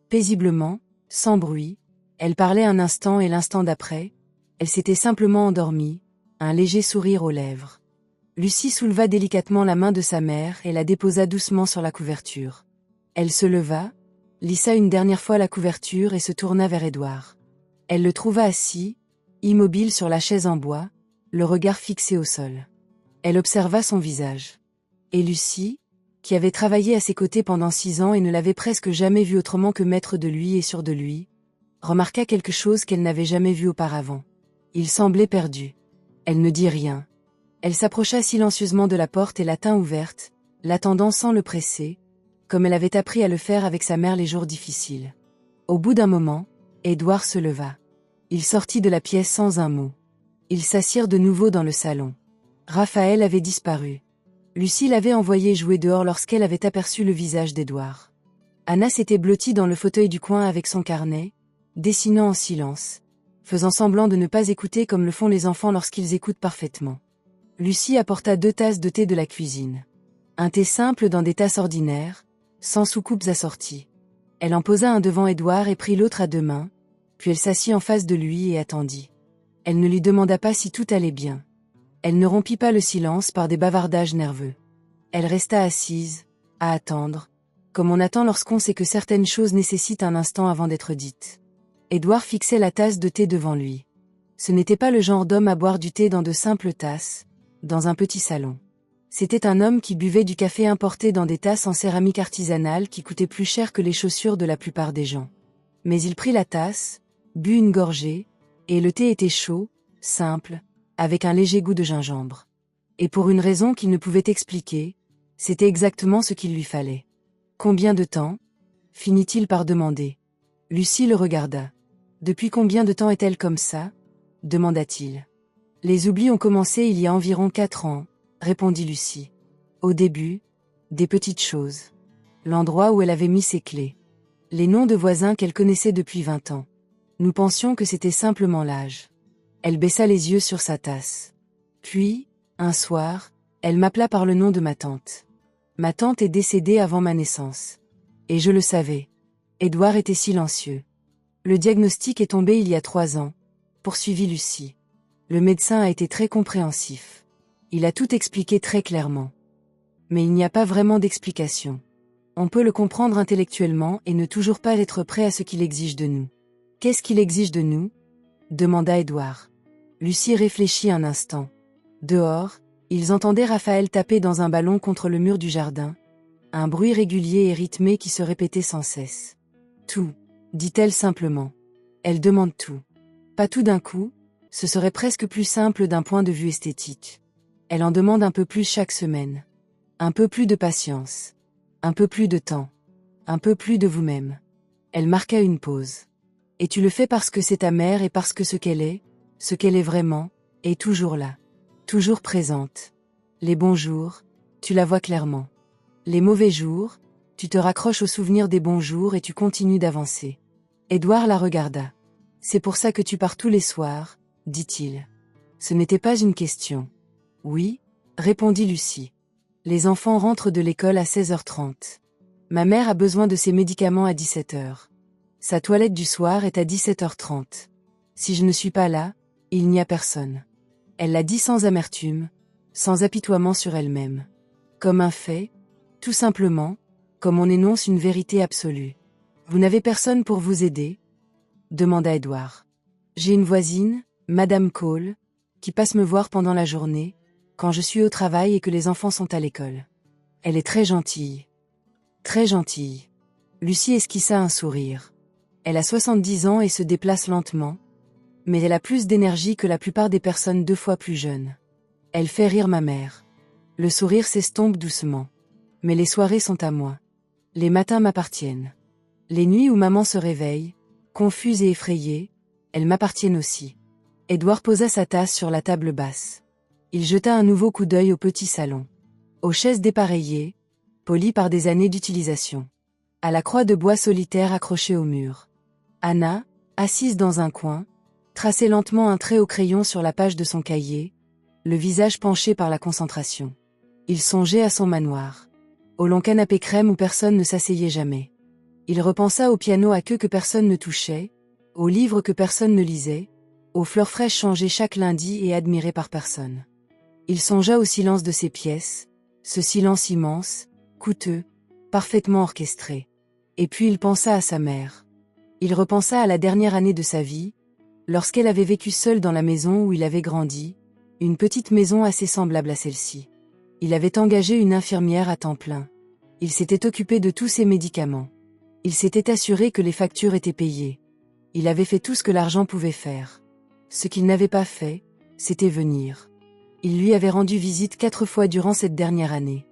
Paisiblement, sans bruit, elle parlait un instant et l'instant d'après, elle s'était simplement endormie, un léger sourire aux lèvres. Lucie souleva délicatement la main de sa mère et la déposa doucement sur la couverture. Elle se leva, lissa une dernière fois la couverture et se tourna vers Édouard. Elle le trouva assis, immobile sur la chaise en bois, le regard fixé au sol. Elle observa son visage. Et Lucie, qui avait travaillé à ses côtés pendant 6 ans et ne l'avait presque jamais vu autrement que maître de lui et sûr de lui, remarqua quelque chose qu'elle n'avait jamais vu auparavant. Il semblait perdu. Elle ne dit rien. Elle s'approcha silencieusement de la porte et la tint ouverte, l'attendant sans le presser, comme elle avait appris à le faire avec sa mère les jours difficiles. Au bout d'un moment, Édouard se leva. Il sortit de la pièce sans un mot. Ils s'assirent de nouveau dans le salon. Raphaël avait disparu. Lucie l'avait envoyé jouer dehors lorsqu'elle avait aperçu le visage d'Édouard. Anna s'était blottie dans le fauteuil du coin avec son carnet, dessinant en silence, faisant semblant de ne pas écouter comme le font les enfants lorsqu'ils écoutent parfaitement. Lucie apporta 2 tasses de thé de la cuisine. Un thé simple dans des tasses ordinaires, sans soucoupes assorties. Elle en posa un devant Édouard et prit l'autre à 2 mains, puis elle s'assit en face de lui et attendit. Elle ne lui demanda pas si tout allait bien. Elle ne rompit pas le silence par des bavardages nerveux. Elle resta assise, à attendre, comme on attend lorsqu'on sait que certaines choses nécessitent un instant avant d'être dites. Édouard fixait la tasse de thé devant lui. Ce n'était pas le genre d'homme à boire du thé dans de simples tasses, dans un petit salon. C'était un homme qui buvait du café importé dans des tasses en céramique artisanale qui coûtaient plus cher que les chaussures de la plupart des gens. Mais il prit la tasse, but une gorgée, et le thé était chaud, simple, avec un léger goût de gingembre. Et pour une raison qu'il ne pouvait expliquer, c'était exactement ce qu'il lui fallait. Combien de temps ? Finit-il par demander. Lucie le regarda. Depuis combien de temps est-elle comme ça ? Demanda-t-il. Les oublis ont commencé il y a environ 4 ans, répondit Lucie. Au début, des petites choses. L'endroit où elle avait mis ses clés. Les noms de voisins qu'elle connaissait depuis 20 ans. Nous pensions que c'était simplement l'âge. Elle baissa les yeux sur sa tasse. Puis, un soir, elle m'appela par le nom de ma tante. Ma tante est décédée avant ma naissance. Et je le savais. Édouard était silencieux. Le diagnostic est tombé il y a 3 ans, poursuivit Lucie. Le médecin a été très compréhensif. Il a tout expliqué très clairement. Mais il n'y a pas vraiment d'explication. On peut le comprendre intellectuellement et ne toujours pas être prêt à ce qu'il exige de nous. Qu'est-ce qu'il exige de nous ? Demanda Édouard. Lucie réfléchit un instant. Dehors, ils entendaient Raphaël taper dans un ballon contre le mur du jardin. Un bruit régulier et rythmé qui se répétait sans cesse. Tout, dit-elle simplement. Elle demande tout. Pas tout d'un coup, ce serait presque plus simple d'un point de vue esthétique. Elle en demande un peu plus chaque semaine. Un peu plus de patience. Un peu plus de temps. Un peu plus de vous-même. Elle marqua une pause. Et tu le fais parce que c'est ta mère et parce que ce qu'elle est vraiment, est toujours là. Toujours présente. Les bons jours, tu la vois clairement. Les mauvais jours, tu te raccroches au souvenir des bons jours et tu continues d'avancer. Édouard la regarda. C'est pour ça que tu pars tous les soirs, dit-il. Ce n'était pas une question. Oui, répondit Lucie. Les enfants rentrent de l'école à 16h30. Ma mère a besoin de ses médicaments à 17h. Sa toilette du soir est à 17h30. Si je ne suis pas là, il n'y a personne. Elle l'a dit sans amertume, sans apitoiement sur elle-même. Comme un fait, tout simplement, comme on énonce une vérité absolue. Vous n'avez personne pour vous aider ? Demanda Édouard. J'ai une voisine, Madame Cole, qui passe me voir pendant la journée, quand je suis au travail et que les enfants sont à l'école. Elle est très gentille. Très gentille. Lucie esquissa un sourire. Elle a 70 ans et se déplace lentement, mais elle a plus d'énergie que la plupart des personnes 2 fois plus jeunes. Elle fait rire ma mère. Le sourire s'estompe doucement. Mais les soirées sont à moi. Les matins m'appartiennent. Les nuits où maman se réveille, confuse et effrayée, elles m'appartiennent aussi. Édouard posa sa tasse sur la table basse. Il jeta un nouveau coup d'œil au petit salon. Aux chaises dépareillées, polies par des années d'utilisation. À la croix de bois solitaire accrochée au mur. Anna, assise dans un coin, traçait lentement un trait au crayon sur la page de son cahier, le visage penché par la concentration. Il songeait à son manoir. Au long canapé crème où personne ne s'asseyait jamais. Il repensa au piano à queue que personne ne touchait, aux livres que personne ne lisait, aux fleurs fraîches changées chaque lundi et admirées par personne. Il songea au silence de ses pièces, ce silence immense, coûteux, parfaitement orchestré. Et puis il pensa à sa mère. Il repensa à la dernière année de sa vie, lorsqu'elle avait vécu seule dans la maison où il avait grandi, une petite maison assez semblable à celle-ci. Il avait engagé une infirmière à temps plein. Il s'était occupé de tous ses médicaments. Il s'était assuré que les factures étaient payées. Il avait fait tout ce que l'argent pouvait faire. Ce qu'il n'avait pas fait, c'était venir. Il lui avait rendu visite 4 fois durant cette dernière année.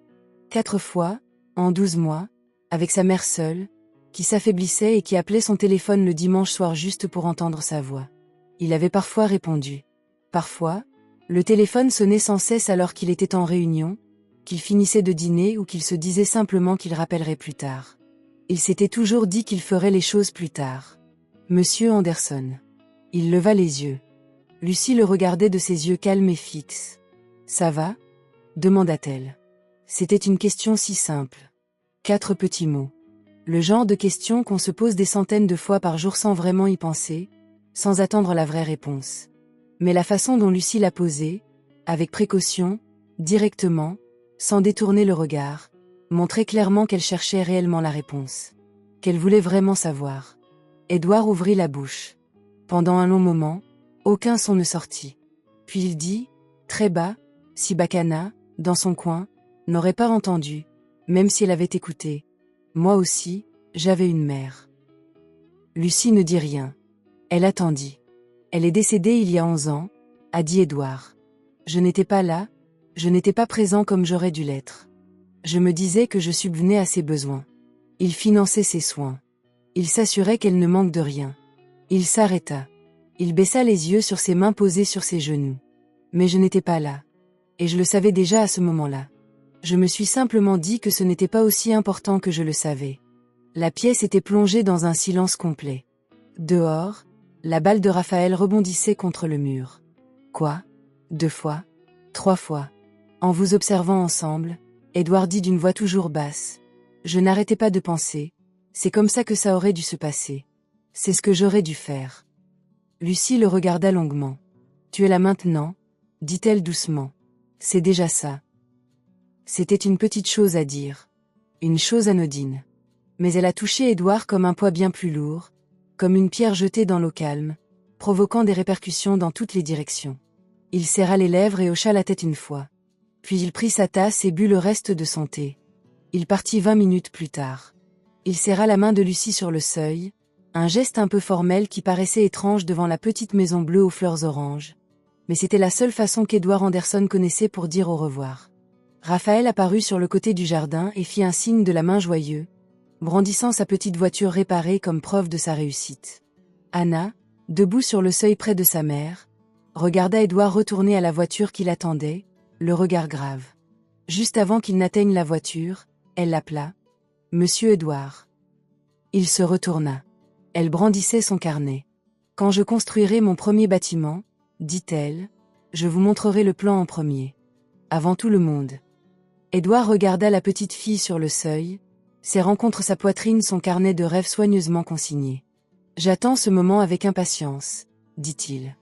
4 fois, en 12 mois, avec sa mère seule, qui s'affaiblissait et qui appelait son téléphone le dimanche soir juste pour entendre sa voix. Il avait parfois répondu. Parfois, le téléphone sonnait sans cesse alors qu'il était en réunion, qu'il finissait de dîner ou qu'il se disait simplement qu'il rappellerait plus tard. Il s'était toujours dit qu'il ferait les choses plus tard. Monsieur Anderson. Il leva les yeux. Lucie le regardait de ses yeux calmes et fixes. « Ça va ?» demanda-t-elle. C'était une question si simple. 4 petits mots. Le genre de question qu'on se pose des centaines de fois par jour sans vraiment y penser, sans attendre la vraie réponse. Mais la façon dont Lucie l'a posée, avec précaution, directement, sans détourner le regard, montrait clairement qu'elle cherchait réellement la réponse. Qu'elle voulait vraiment savoir. Édouard ouvrit la bouche. Pendant un long moment, aucun son ne sortit. Puis il dit, très bas, si Bacana, dans son coin, n'aurait pas entendu, même si elle avait écouté. Moi aussi, j'avais une mère. Lucie ne dit rien. Elle attendit. Elle est décédée il y a 11 ans, a dit Édouard. Je n'étais pas là, je n'étais pas présent comme j'aurais dû l'être. Je me disais que je subvenais à ses besoins. Il finançait ses soins. Il s'assurait qu'elle ne manque de rien. Il s'arrêta. Il baissa les yeux sur ses mains posées sur ses genoux. Mais je n'étais pas là. Et je le savais déjà à ce moment-là. Je me suis simplement dit que ce n'était pas aussi important que je le savais. La pièce était plongée dans un silence complet. Dehors, la balle de Raphaël rebondissait contre le mur. Quoi? 2 fois? 3 fois? En vous observant ensemble, Édouard dit d'une voix toujours basse. Je n'arrêtais pas de penser. C'est comme ça que ça aurait dû se passer. C'est ce que j'aurais dû faire. Lucie le regarda longuement. Tu es là maintenant, dit-elle doucement. C'est déjà ça. C'était une petite chose à dire. Une chose anodine. Mais elle a touché Édouard comme un poids bien plus lourd, comme une pierre jetée dans l'eau calme, provoquant des répercussions dans toutes les directions. Il serra les lèvres et hocha la tête une fois. Puis il prit sa tasse et but le reste de son thé. Il partit 20 minutes plus tard. Il serra la main de Lucie sur le seuil, un geste un peu formel qui paraissait étrange devant la petite maison bleue aux fleurs oranges. Mais c'était la seule façon qu'Édouard Anderson connaissait pour dire au revoir. Raphaël apparut sur le côté du jardin et fit un signe de la main joyeux, brandissant sa petite voiture réparée comme preuve de sa réussite. Anna, debout sur le seuil près de sa mère, regarda Édouard retourner à la voiture qui l'attendait, le regard grave. Juste avant qu'il n'atteigne la voiture, elle l'appela. « Monsieur Édouard. » Il se retourna. Elle brandissait son carnet. « Quand je construirai mon premier bâtiment, dit-elle, je vous montrerai le plan en premier. Avant tout le monde. » Édouard regarda la petite fille sur le seuil, serrant contre sa poitrine son carnet de rêves soigneusement consigné. « J'attends ce moment avec impatience, dit-il.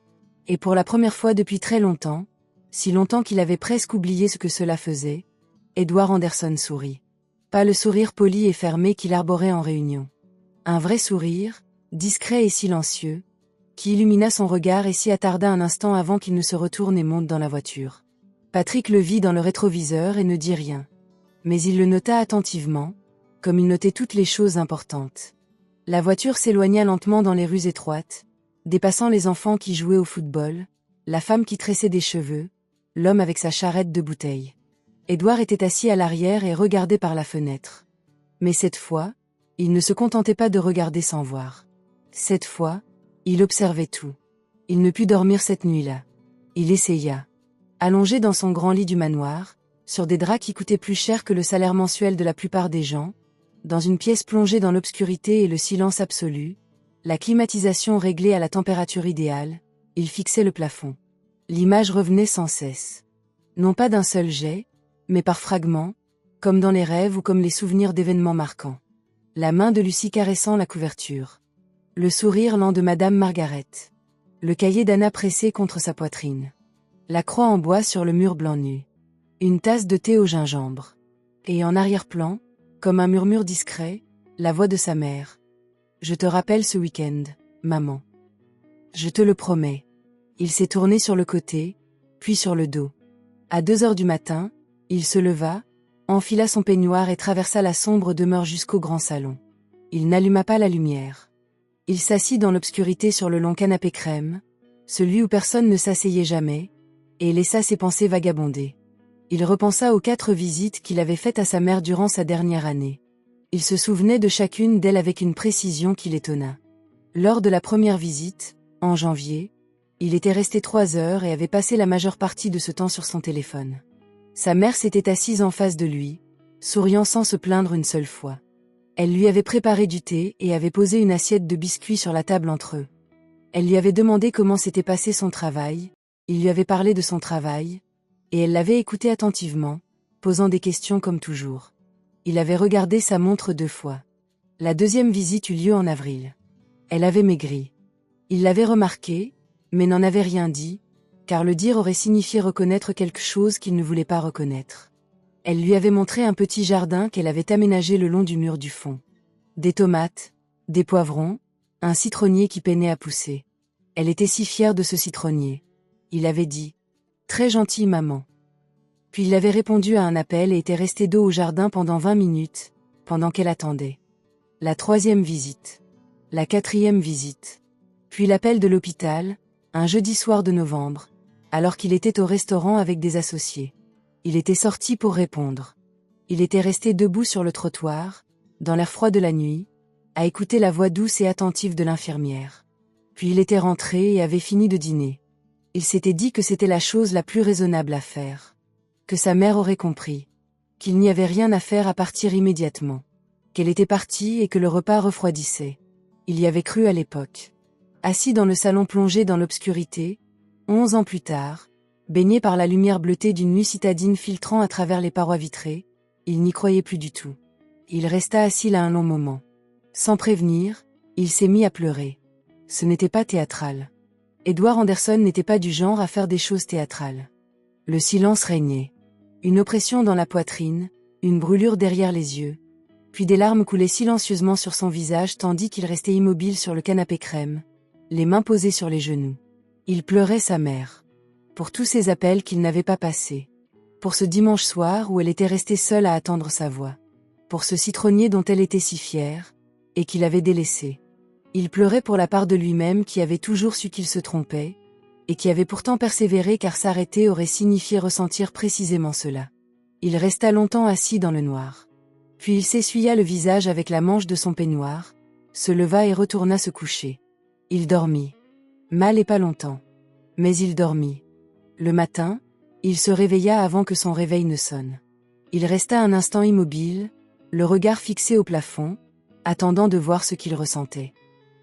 Et pour la première fois depuis très longtemps, si longtemps qu'il avait presque oublié ce que cela faisait, Édouard Anderson sourit. Pas le sourire poli et fermé qu'il arborait en réunion. Un vrai sourire, discret et silencieux, qui illumina son regard et s'y attarda un instant avant qu'il ne se retourne et monte dans la voiture. Patrick le vit dans le rétroviseur et ne dit rien. Mais il le nota attentivement, comme il notait toutes les choses importantes. La voiture s'éloigna lentement dans les rues étroites, dépassant les enfants qui jouaient au football, la femme qui tressait des cheveux, l'homme avec sa charrette de bouteilles. Édouard était assis à l'arrière et regardait par la fenêtre. Mais cette fois, il ne se contentait pas de regarder sans voir. Cette fois, il observait tout. Il ne put dormir cette nuit-là. Il essaya. Allongé dans son grand lit du manoir, sur des draps qui coûtaient plus cher que le salaire mensuel de la plupart des gens, dans une pièce plongée dans l'obscurité et le silence absolu, la climatisation réglée à la température idéale, il fixait le plafond. L'image revenait sans cesse. Non pas d'un seul jet, mais par fragments, comme dans les rêves ou comme les souvenirs d'événements marquants. La main de Lucie caressant la couverture. Le sourire lent de Madame Margaret. Le cahier d'Anna pressé contre sa poitrine. La croix en bois sur le mur blanc nu. Une tasse de thé au gingembre. Et en arrière-plan, comme un murmure discret, la voix de sa mère. Je te rappelle ce week-end, maman. Je te le promets. Il s'est tourné sur le côté, puis sur le dos. À 2 heures du matin, il se leva, enfila son peignoir et traversa la sombre demeure jusqu'au grand salon. Il n'alluma pas la lumière. Il s'assit dans l'obscurité sur le long canapé crème, celui où personne ne s'asseyait jamais, et laissa ses pensées vagabonder. Il repensa aux 4 visites qu'il avait faites à sa mère durant sa dernière année. Il se souvenait de chacune d'elles avec une précision qui l'étonna. Lors de la première visite, en janvier, il était resté 3 heures et avait passé la majeure partie de ce temps sur son téléphone. Sa mère s'était assise en face de lui, souriant sans se plaindre une seule fois. Elle lui avait préparé du thé et avait posé une assiette de biscuits sur la table entre eux. Elle lui avait demandé comment s'était passé son travail, il lui avait parlé de son travail, et elle l'avait écouté attentivement, posant des questions comme toujours. Il avait regardé sa montre 2 fois. La deuxième visite eut lieu en avril. Elle avait maigri. Il l'avait remarqué, mais n'en avait rien dit, car le dire aurait signifié reconnaître quelque chose qu'il ne voulait pas reconnaître. Elle lui avait montré un petit jardin qu'elle avait aménagé le long du mur du fond. Des tomates, des poivrons, un citronnier qui peinait à pousser. Elle était si fière de ce citronnier. Il avait dit « Très gentil, maman ». Puis il avait répondu à un appel et était resté dos au jardin pendant 20 minutes, pendant qu'elle attendait. La 3e visite. La 4e visite. Puis l'appel de l'hôpital, un jeudi soir de novembre, alors qu'il était au restaurant avec des associés. Il était sorti pour répondre. Il était resté debout sur le trottoir, dans l'air froid de la nuit, à écouter la voix douce et attentive de l'infirmière. Puis il était rentré et avait fini de dîner. Il s'était dit que c'était la chose la plus raisonnable à faire. Que sa mère aurait compris. Qu'il n'y avait rien à faire à partir immédiatement. Qu'elle était partie et que le repas refroidissait. Il y avait cru à l'époque. Assis dans le salon plongé dans l'obscurité, 11 ans plus tard, baigné par la lumière bleutée d'une nuit citadine filtrant à travers les parois vitrées, il n'y croyait plus du tout. Il resta assis là un long moment. Sans prévenir, il s'est mis à pleurer. Ce n'était pas théâtral. Edward Anderson n'était pas du genre à faire des choses théâtrales. Le silence régnait. Une oppression dans la poitrine, une brûlure derrière les yeux. Puis des larmes coulaient silencieusement sur son visage tandis qu'il restait immobile sur le canapé crème, les mains posées sur les genoux. Il pleurait sa mère. Pour tous ces appels qu'il n'avait pas passés. Pour ce dimanche soir où elle était restée seule à attendre sa voix. Pour ce citronnier dont elle était si fière, et qu'il avait délaissé. Il pleurait pour la part de lui-même qui avait toujours su qu'il se trompait, et qui avait pourtant persévéré car s'arrêter aurait signifié ressentir précisément cela. Il resta longtemps assis dans le noir. Puis il s'essuya le visage avec la manche de son peignoir, se leva et retourna se coucher. Il dormit. Mal et pas longtemps. Mais il dormit. Le matin, il se réveilla avant que son réveil ne sonne. Il resta un instant immobile, le regard fixé au plafond, attendant de voir ce qu'il ressentait.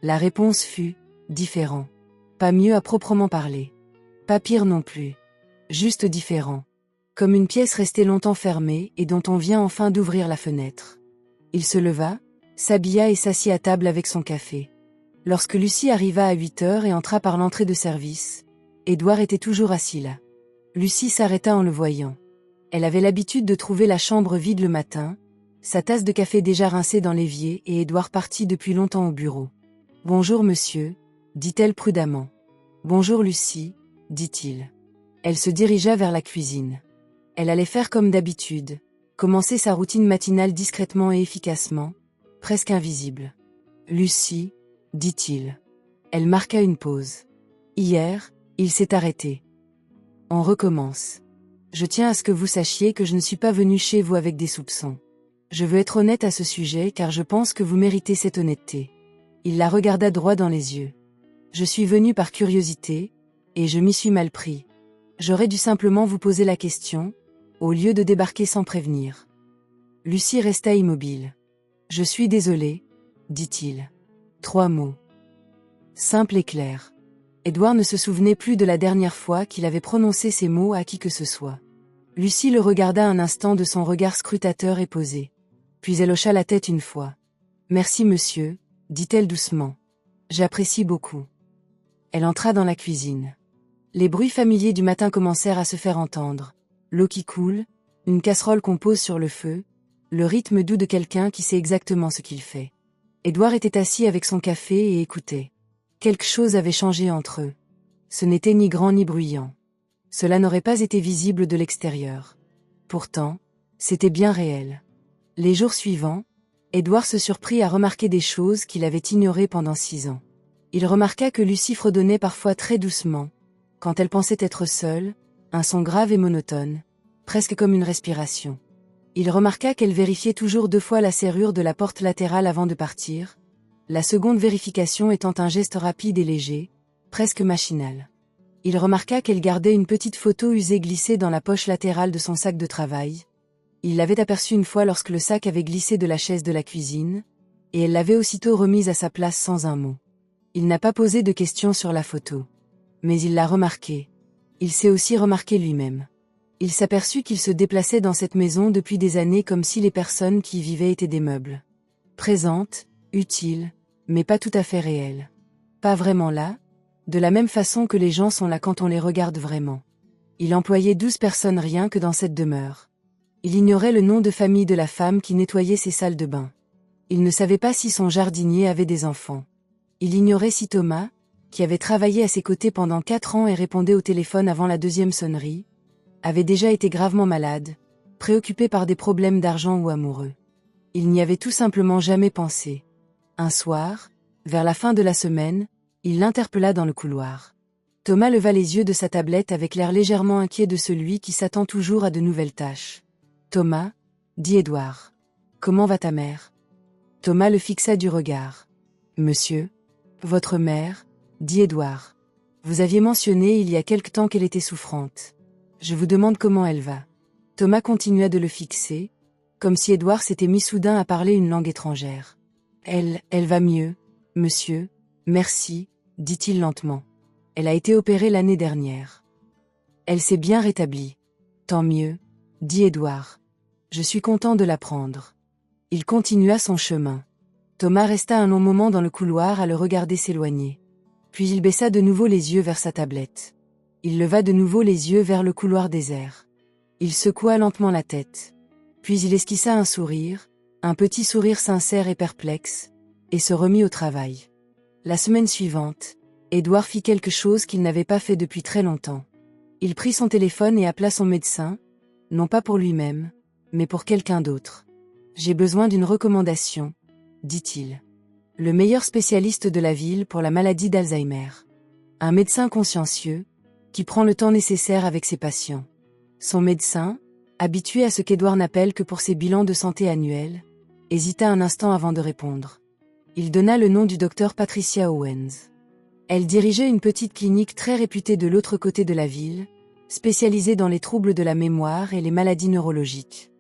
La réponse fut « différent ». Pas mieux à proprement parler. Pas pire non plus. Juste différent. Comme une pièce restée longtemps fermée et dont on vient enfin d'ouvrir la fenêtre. Il se leva, s'habilla et s'assit à table avec son café. Lorsque Lucie arriva à 8 heures et entra par l'entrée de service, Édouard était toujours assis là. Lucie s'arrêta en le voyant. Elle avait l'habitude de trouver la chambre vide le matin, sa tasse de café déjà rincée dans l'évier et Édouard parti depuis longtemps au bureau. « Bonjour monsieur », dit-elle prudemment. « Bonjour Lucie », dit-il. Elle se dirigea vers la cuisine. Elle allait faire comme d'habitude, commencer sa routine matinale discrètement et efficacement, presque invisible. « Lucie », dit-il. Elle marqua une pause. « Hier, il s'est arrêté. On recommence. Je tiens à ce que vous sachiez que je ne suis pas venu chez vous avec des soupçons. Je veux être honnête à ce sujet car je pense que vous méritez cette honnêteté. » Il la regarda droit dans les yeux. « Je suis venu par curiosité, et je m'y suis mal pris. J'aurais dû simplement vous poser la question, au lieu de débarquer sans prévenir. » Lucie resta immobile. « Je suis désolé, » dit-il. 3 mots. Simple et clair. Édouard ne se souvenait plus de la dernière fois qu'il avait prononcé ces mots à qui que ce soit. Lucie le regarda un instant de son regard scrutateur et posé. Puis elle hocha la tête une fois. « Merci monsieur », dit-elle doucement. « J'apprécie beaucoup. » Elle entra dans la cuisine. Les bruits familiers du matin commencèrent à se faire entendre. L'eau qui coule, une casserole qu'on pose sur le feu, le rythme doux de quelqu'un qui sait exactement ce qu'il fait. Édouard était assis avec son café et écoutait. Quelque chose avait changé entre eux. Ce n'était ni grand ni bruyant. Cela n'aurait pas été visible de l'extérieur. Pourtant, c'était bien réel. Les jours suivants, Édouard se surprit à remarquer des choses qu'il avait ignorées pendant 6 ans. Il remarqua que Lucie fredonnait parfois très doucement, quand elle pensait être seule, un son grave et monotone, presque comme une respiration. Il remarqua qu'elle vérifiait toujours 2 fois la serrure de la porte latérale avant de partir, la seconde vérification étant un geste rapide et léger, presque machinal. Il remarqua qu'elle gardait une petite photo usée glissée dans la poche latérale de son sac de travail. Il l'avait aperçue une fois lorsque le sac avait glissé de la chaise de la cuisine, et elle l'avait aussitôt remise à sa place sans un mot. Il n'a pas posé de questions sur la photo. Mais il l'a remarquée. Il s'est aussi remarqué lui-même. Il s'aperçut qu'il se déplaçait dans cette maison depuis des années comme si les personnes qui y vivaient étaient des meubles. Présentes, utiles, mais pas tout à fait réelles. Pas vraiment là, de la même façon que les gens sont là quand on les regarde vraiment. Il employait 12 personnes rien que dans cette demeure. Il ignorait le nom de famille de la femme qui nettoyait ses salles de bain. Il ne savait pas si son jardinier avait des enfants. Il ignorait si Thomas, qui avait travaillé à ses côtés pendant 4 ans et répondait au téléphone avant la deuxième sonnerie, avait déjà été gravement malade, préoccupé par des problèmes d'argent ou amoureux. Il n'y avait tout simplement jamais pensé. Un soir, vers la fin de la semaine, il l'interpella dans le couloir. Thomas leva les yeux de sa tablette avec l'air légèrement inquiet de celui qui s'attend toujours à de nouvelles tâches. « Thomas, » dit Édouard. « Comment va ta mère ?» Thomas le fixa du regard. « Monsieur, votre mère, » dit Édouard. « Vous aviez mentionné il y a quelque temps qu'elle était souffrante. Je vous demande comment elle va. » Thomas continua de le fixer, comme si Édouard s'était mis soudain à parler une langue étrangère. « Elle va mieux, monsieur, merci, » dit-il lentement. « Elle a été opérée l'année dernière. Elle s'est bien rétablie. Tant mieux, » dit Édouard. « Je suis content de l'apprendre. » Il continua son chemin. Thomas resta un long moment dans le couloir à le regarder s'éloigner. Puis il baissa de nouveau les yeux vers sa tablette. Il leva de nouveau les yeux vers le couloir désert. Il secoua lentement la tête. Puis il esquissa un sourire, un petit sourire sincère et perplexe, et se remit au travail. La semaine suivante, Édouard fit quelque chose qu'il n'avait pas fait depuis très longtemps. Il prit son téléphone et appela son médecin, non pas pour lui-même, mais pour quelqu'un d'autre. « J'ai besoin d'une recommandation, » dit-il. Le meilleur spécialiste de la ville pour la maladie d'Alzheimer. Un médecin consciencieux, qui prend le temps nécessaire avec ses patients. Son médecin, habitué à ce qu'Édouard n'appelle que pour ses bilans de santé annuels, hésita un instant avant de répondre. Il donna le nom du docteur Patricia Owens. Elle dirigeait une petite clinique très réputée de l'autre côté de la ville, spécialisée dans les troubles de la mémoire et les maladies neurologiques.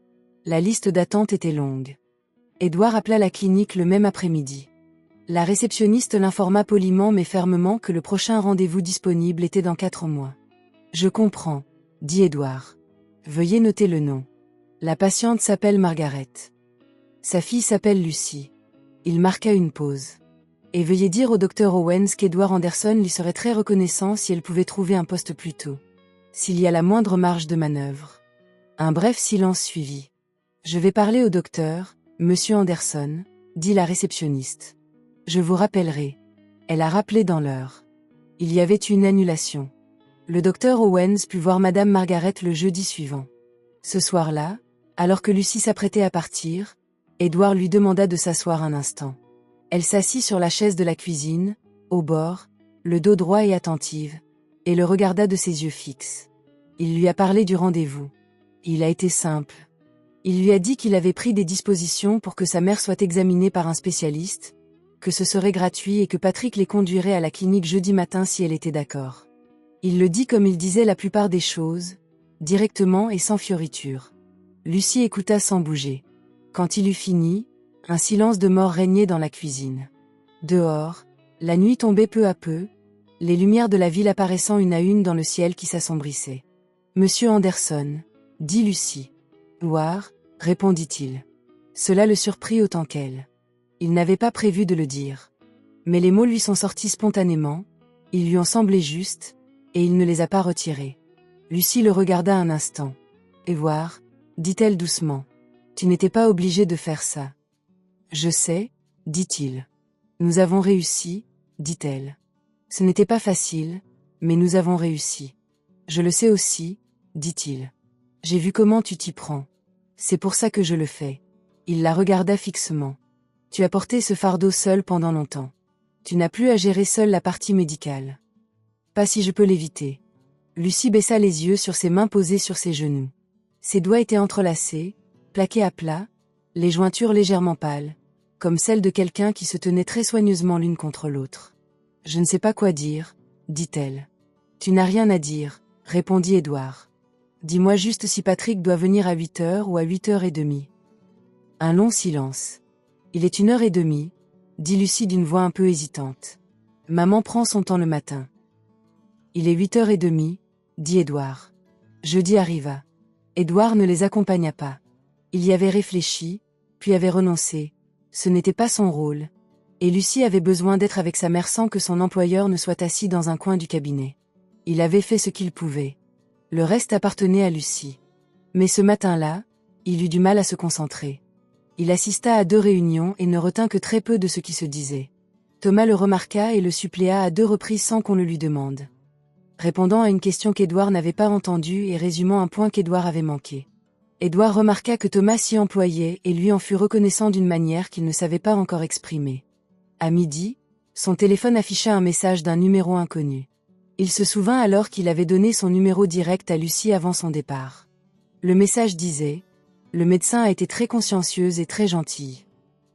La liste d'attente était longue. Édouard appela la clinique le même après-midi. La réceptionniste l'informa poliment mais fermement que le prochain rendez-vous disponible était dans 4 mois. « Je comprends, » dit Édouard. « Veuillez noter le nom. La patiente s'appelle Margaret. Sa fille s'appelle Lucie. » Il marqua une pause. « Et veuillez dire au docteur Owens qu'Édouard Anderson lui serait très reconnaissant si elle pouvait trouver un poste plus tôt. S'il y a la moindre marge de manœuvre. » Un bref silence suivit. « Je vais parler au docteur, monsieur Anderson, » dit la réceptionniste. « Je vous rappellerai. » Elle a rappelé dans l'heure. Il y avait une annulation. Le docteur Owens put voir madame Margaret le jeudi suivant. Ce soir-là, alors que Lucie s'apprêtait à partir, Édouard lui demanda de s'asseoir un instant. Elle s'assit sur la chaise de la cuisine, au bord, le dos droit et attentive, et le regarda de ses yeux fixes. Il lui a parlé du rendez-vous. Il a été simple. Il lui a dit qu'il avait pris des dispositions pour que sa mère soit examinée par un spécialiste, que ce serait gratuit et que Patrick les conduirait à la clinique jeudi matin si elle était d'accord. Il le dit comme il disait la plupart des choses, directement et sans fioriture. Lucie écouta sans bouger. Quand il eut fini, un silence de mort régnait dans la cuisine. Dehors, la nuit tombait peu à peu, les lumières de la ville apparaissant une à une dans le ciel qui s'assombrissait. « Monsieur Anderson, » dit Lucie. « Loire, » répondit-il. Cela le surprit autant qu'elle. Il n'avait pas prévu de le dire. Mais les mots lui sont sortis spontanément, ils lui ont semblé justes, et il ne les a pas retirés. Lucie le regarda un instant. « Et voir, » dit-elle doucement. « Tu n'étais pas obligé de faire ça. »« Je sais, » dit-il. « Nous avons réussi, » dit-elle. « Ce n'était pas facile, mais nous avons réussi. »« Je le sais aussi, » dit-il. « J'ai vu comment tu t'y prends. C'est pour ça que je le fais. » Il la regarda fixement. « Tu as porté ce fardeau seul pendant longtemps. Tu n'as plus à gérer seule la partie médicale. » « Pas si je peux l'éviter. » Lucie baissa les yeux sur ses mains posées sur ses genoux. Ses doigts étaient entrelacés, plaqués à plat, les jointures légèrement pâles, comme celles de quelqu'un qui se tenait très soigneusement l'une contre l'autre. « Je ne sais pas quoi dire, » dit-elle. « Tu n'as rien à dire, » répondit Édouard. « Dis-moi juste si Patrick doit venir à 8h ou à 8h30. » Un long silence. « Il est 1h30, » dit Lucie d'une voix un peu hésitante. « Maman prend son temps le matin. » « Il est 8h30, » dit Édouard. Jeudi arriva. Édouard ne les accompagna pas. Il y avait réfléchi, puis avait renoncé. Ce n'était pas son rôle. Et Lucie avait besoin d'être avec sa mère sans que son employeur ne soit assis dans un coin du cabinet. Il avait fait ce qu'il pouvait. Le reste appartenait à Lucie. Mais ce matin-là, il eut du mal à se concentrer. Il assista à 2 réunions et ne retint que très peu de ce qui se disait. Thomas le remarqua et le suppléa à 2 reprises sans qu'on le lui demande. Répondant à une question qu'Édouard n'avait pas entendue et résumant un point qu'Édouard avait manqué. Édouard remarqua que Thomas s'y employait et lui en fut reconnaissant d'une manière qu'il ne savait pas encore exprimer. À midi, son téléphone afficha un message d'un numéro inconnu. Il se souvint alors qu'il avait donné son numéro direct à Lucie avant son départ. Le message disait « Le médecin a été très consciencieuse et très gentille.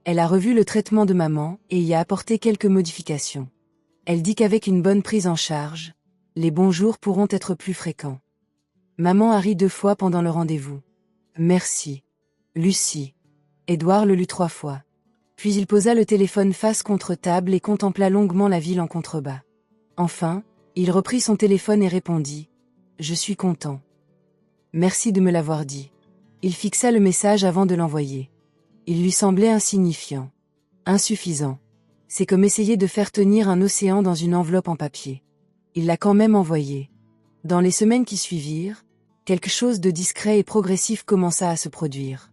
Elle a revu le traitement de maman et y a apporté quelques modifications. Elle dit qu'avec une bonne prise en charge, les bons jours pourront être plus fréquents. Maman a ri 2 fois pendant le rendez-vous. Merci. Lucie. » Édouard le lut 3 fois. Puis il posa le téléphone face contre table et contempla longuement la ville en contrebas. Enfin, il reprit son téléphone et répondit « Je suis content. Merci de me l'avoir dit. » Il fixa le message avant de l'envoyer. Il lui semblait insignifiant. Insuffisant. C'est comme essayer de faire tenir un océan dans une enveloppe en papier. Il l'a quand même envoyé. Dans les semaines qui suivirent, quelque chose de discret et progressif commença à se produire.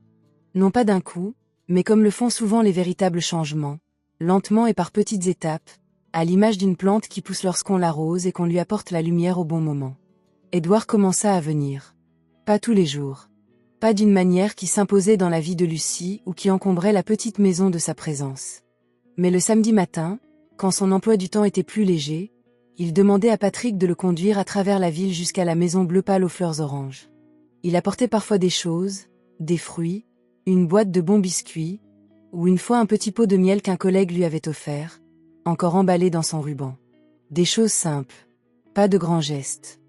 Non pas d'un coup, mais comme le font souvent les véritables changements, lentement et par petites étapes, à l'image d'une plante qui pousse lorsqu'on l'arrose et qu'on lui apporte la lumière au bon moment. Édouard commença à venir. Pas tous les jours. Pas d'une manière qui s'imposait dans la vie de Lucie ou qui encombrait la petite maison de sa présence. Mais le samedi matin, quand son emploi du temps était plus léger, il demandait à Patrick de le conduire à travers la ville jusqu'à la maison bleu pâle aux fleurs oranges. Il apportait parfois des choses, des fruits, une boîte de bons biscuits, ou une fois un petit pot de miel qu'un collègue lui avait offert, encore emballé dans son ruban. Des choses simples. Pas de grands gestes.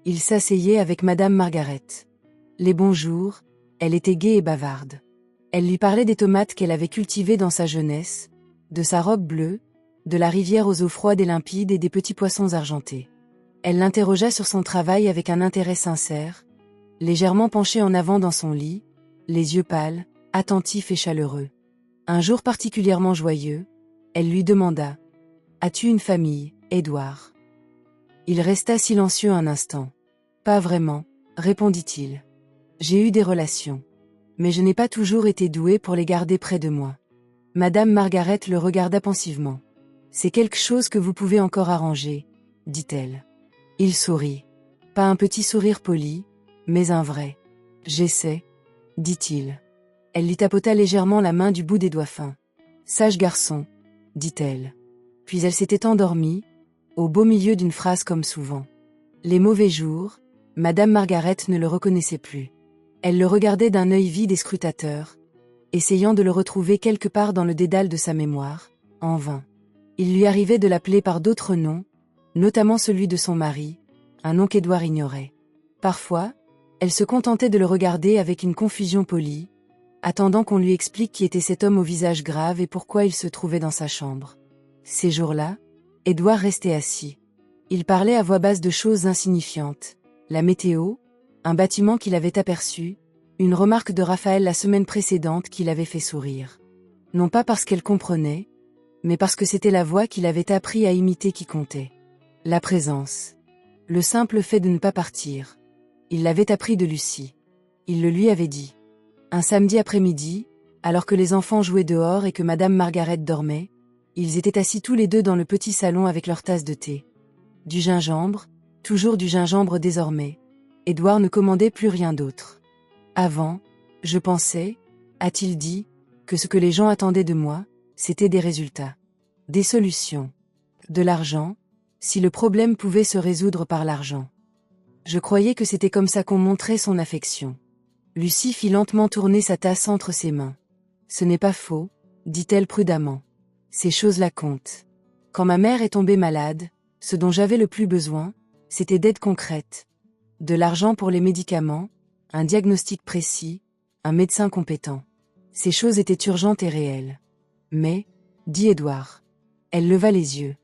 Il s'asseyait avec Madame Margaret. Les bonjours, elle était gaie et bavarde. Elle lui parlait des tomates qu'elle avait cultivées dans sa jeunesse, de sa robe bleue, de la rivière aux eaux froides et limpides et des petits poissons argentés. Elle l'interrogea sur son travail avec un intérêt sincère, légèrement penché en avant dans son lit, les yeux pâles, attentifs et chaleureux. Un jour particulièrement joyeux, elle lui demanda « As-tu une famille, Édouard ?» Il resta silencieux un instant. « Pas vraiment, » répondit-il. « J'ai eu des relations. Mais je n'ai pas toujours été doué pour les garder près de moi. » Madame Margaret le regarda pensivement. « C'est quelque chose que vous pouvez encore arranger, » dit-elle. Il sourit. Pas un petit sourire poli, mais un vrai. « J'essaie, » dit-il. Elle lui tapota légèrement la main du bout des doigts fins. « Sage garçon, » dit-elle. Puis elle s'était endormie, au beau milieu d'une phrase comme souvent. Les mauvais jours, Madame Margaret ne le reconnaissait plus. Elle le regardait d'un œil vide et scrutateur, essayant de le retrouver quelque part dans le dédale de sa mémoire, en vain. Il lui arrivait de l'appeler par d'autres noms, notamment celui de son mari, un nom qu'Édouard ignorait. Parfois, elle se contentait de le regarder avec une confusion polie, attendant qu'on lui explique qui était cet homme au visage grave et pourquoi il se trouvait dans sa chambre. Ces jours-là, Édouard restait assis. Il parlait à voix basse de choses insignifiantes. La météo, un bâtiment qu'il avait aperçu, une remarque de Raphaël la semaine précédente qui l'avait fait sourire. Non pas parce qu'elle comprenait, mais parce que c'était la voix qu'il avait appris à imiter qui comptait. La présence. Le simple fait de ne pas partir. Il l'avait appris de Lucie. Il le lui avait dit. Un samedi après-midi, alors que les enfants jouaient dehors et que Madame Margaret dormait, ils étaient assis tous les deux dans le petit salon avec leur tasse de thé. Du gingembre, toujours du gingembre désormais. Édouard ne commandait plus rien d'autre. Avant, je pensais, a-t-il dit, que ce que les gens attendaient de moi, c'était des résultats. Des solutions. De l'argent, si le problème pouvait se résoudre par l'argent. Je croyais que c'était comme ça qu'on montrait son affection. Lucie fit lentement tourner sa tasse entre ses mains. Ce n'est pas faux, dit-elle prudemment. Ces choses-là comptent. Quand ma mère est tombée malade, ce dont j'avais le plus besoin, c'était d'aide concrète. De l'argent pour les médicaments, un diagnostic précis, un médecin compétent. Ces choses étaient urgentes et réelles. Mais, dit Édouard. Elle leva les yeux.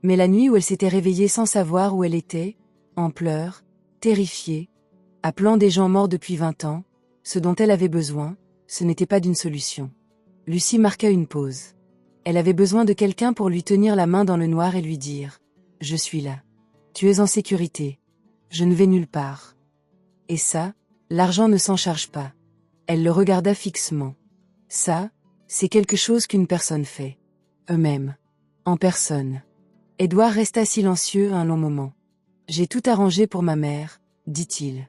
Mais la nuit où elle s'était réveillée sans savoir où elle était, en pleurs, terrifiée, appelant des gens morts depuis 20 ans, ce dont elle avait besoin, ce n'était pas d'une solution. Lucie marqua une pause. Elle avait besoin de quelqu'un pour lui tenir la main dans le noir et lui dire « Je suis là. Tu es en sécurité. Je ne vais nulle part. » Et ça, l'argent ne s'en charge pas. Elle le regarda fixement. Ça, c'est quelque chose qu'une personne fait. Eux-mêmes. En personne. Édouard resta silencieux un long moment. J'ai tout arrangé pour ma mère, dit-il.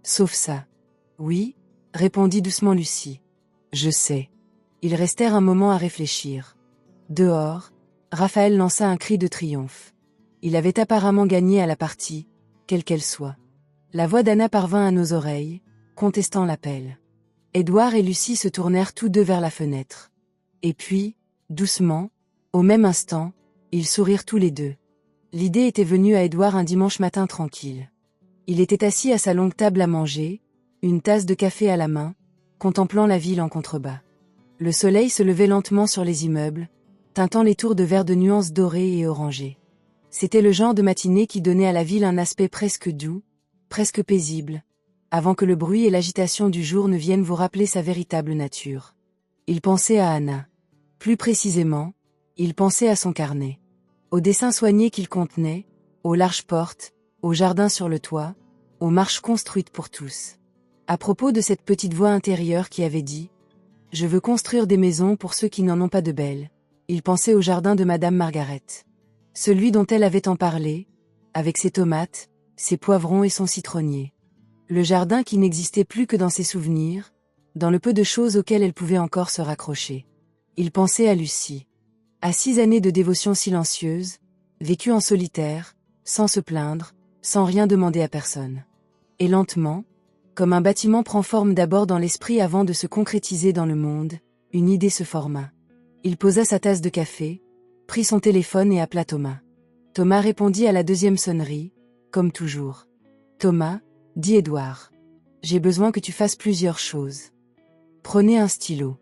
Sauf ça. Oui, répondit doucement Lucie. Je sais. Ils restèrent un moment à réfléchir. Dehors, Raphaël lança un cri de triomphe. Il avait apparemment gagné à la partie, quelle qu'elle soit. La voix d'Anna parvint à nos oreilles, contestant l'appel. Édouard et Lucie se tournèrent tous deux vers la fenêtre. Et puis, doucement, au même instant, ils sourirent tous les deux. L'idée était venue à Édouard un dimanche matin tranquille. Il était assis à sa longue table à manger, une tasse de café à la main, contemplant la ville en contrebas. Le soleil se levait lentement sur les immeubles, teintant les tours de vert de nuances dorées et orangées. C'était le genre de matinée qui donnait à la ville un aspect presque doux, presque paisible, avant que le bruit et l'agitation du jour ne viennent vous rappeler sa véritable nature. Il pensait à Anna. Plus précisément, il pensait à son carnet. Aux dessins soignés qu'il contenait, aux larges portes, aux jardins sur le toit, aux marches construites pour tous. À propos de cette petite voix intérieure qui avait dit « Je veux construire des maisons pour ceux qui n'en ont pas de belles », il pensait au jardin de Madame Margaret. Celui dont elle avait tant parlé, avec ses tomates, ses poivrons et son citronnier. Le jardin qui n'existait plus que dans ses souvenirs, dans le peu de choses auxquelles elle pouvait encore se raccrocher. Il pensait à Lucie. À 6 années de dévotion silencieuse, vécue en solitaire, sans se plaindre, sans rien demander à personne. Et lentement, comme un bâtiment prend forme d'abord dans l'esprit avant de se concrétiser dans le monde, une idée se forma. Il posa sa tasse de café, prit son téléphone et appela Thomas. Thomas répondit à la deuxième sonnerie, comme toujours. « Thomas, dit Édouard. J'ai besoin que tu fasses plusieurs choses. Prenez un stylo. »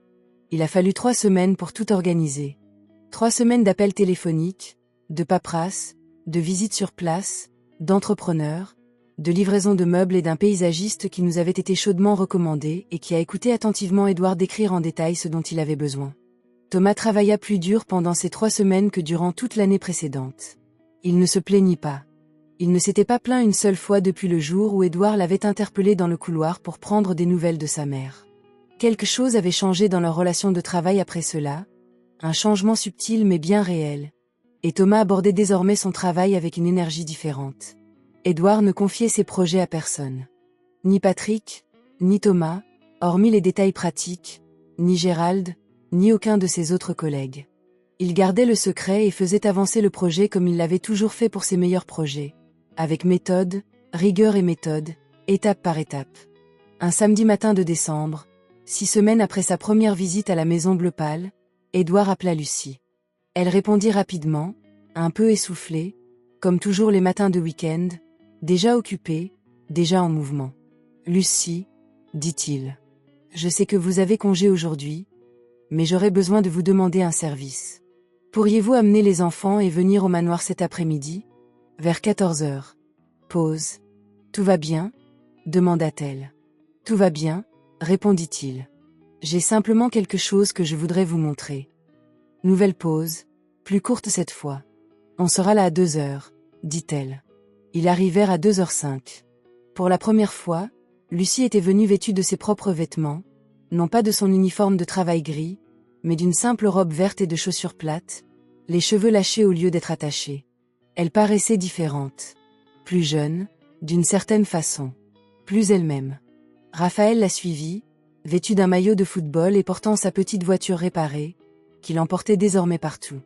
Il a fallu 3 semaines pour tout organiser. 3 semaines d'appels téléphoniques, de paperasse, de visites sur place, d'entrepreneurs, de livraison de meubles et d'un paysagiste qui nous avait été chaudement recommandé et qui a écouté attentivement Édouard décrire en détail ce dont il avait besoin. Thomas travailla plus dur pendant ces 3 semaines que durant toute l'année précédente. Il ne se plaignit pas. Il ne s'était pas plaint une seule fois depuis le jour où Édouard l'avait interpellé dans le couloir pour prendre des nouvelles de sa mère. Quelque chose avait changé dans leur relation de travail après cela, un changement subtil mais bien réel. Et Thomas abordait désormais son travail avec une énergie différente. Édouard ne confiait ses projets à personne. Ni Patrick, ni Thomas, hormis les détails pratiques, ni Gérald, ni aucun de ses autres collègues. Il gardait le secret et faisait avancer le projet comme il l'avait toujours fait pour ses meilleurs projets, avec méthode, rigueur et méthode, étape par étape. Un samedi matin de décembre, 6 semaines après sa première visite à la maison bleu pâle, Édouard appela Lucie. Elle répondit rapidement, un peu essoufflée, comme toujours les matins de week-end, déjà occupée, déjà en mouvement. « Lucie, dit-il. Je sais que vous avez congé aujourd'hui, mais j'aurais besoin de vous demander un service. Pourriez-vous amener les enfants et venir au manoir cet après-midi, vers 14 heures? Pause. Tout va bien? Demanda-t-elle. Tout va bien, répondit-il. J'ai simplement quelque chose que je voudrais vous montrer. Nouvelle pause, plus courte cette fois. On sera là à 2 heures, dit-elle. Ils arrivèrent à 2h05. Pour la première fois, Lucie était venue vêtue de ses propres vêtements, non pas de son uniforme de travail gris, mais d'une simple robe verte et de chaussures plates, les cheveux lâchés au lieu d'être attachés. Elle paraissait différente. Plus jeune, d'une certaine façon. Plus elle-même. Raphaël la suivit, vêtue d'un maillot de football et portant sa petite voiture réparée, qui l'emportait désormais partout.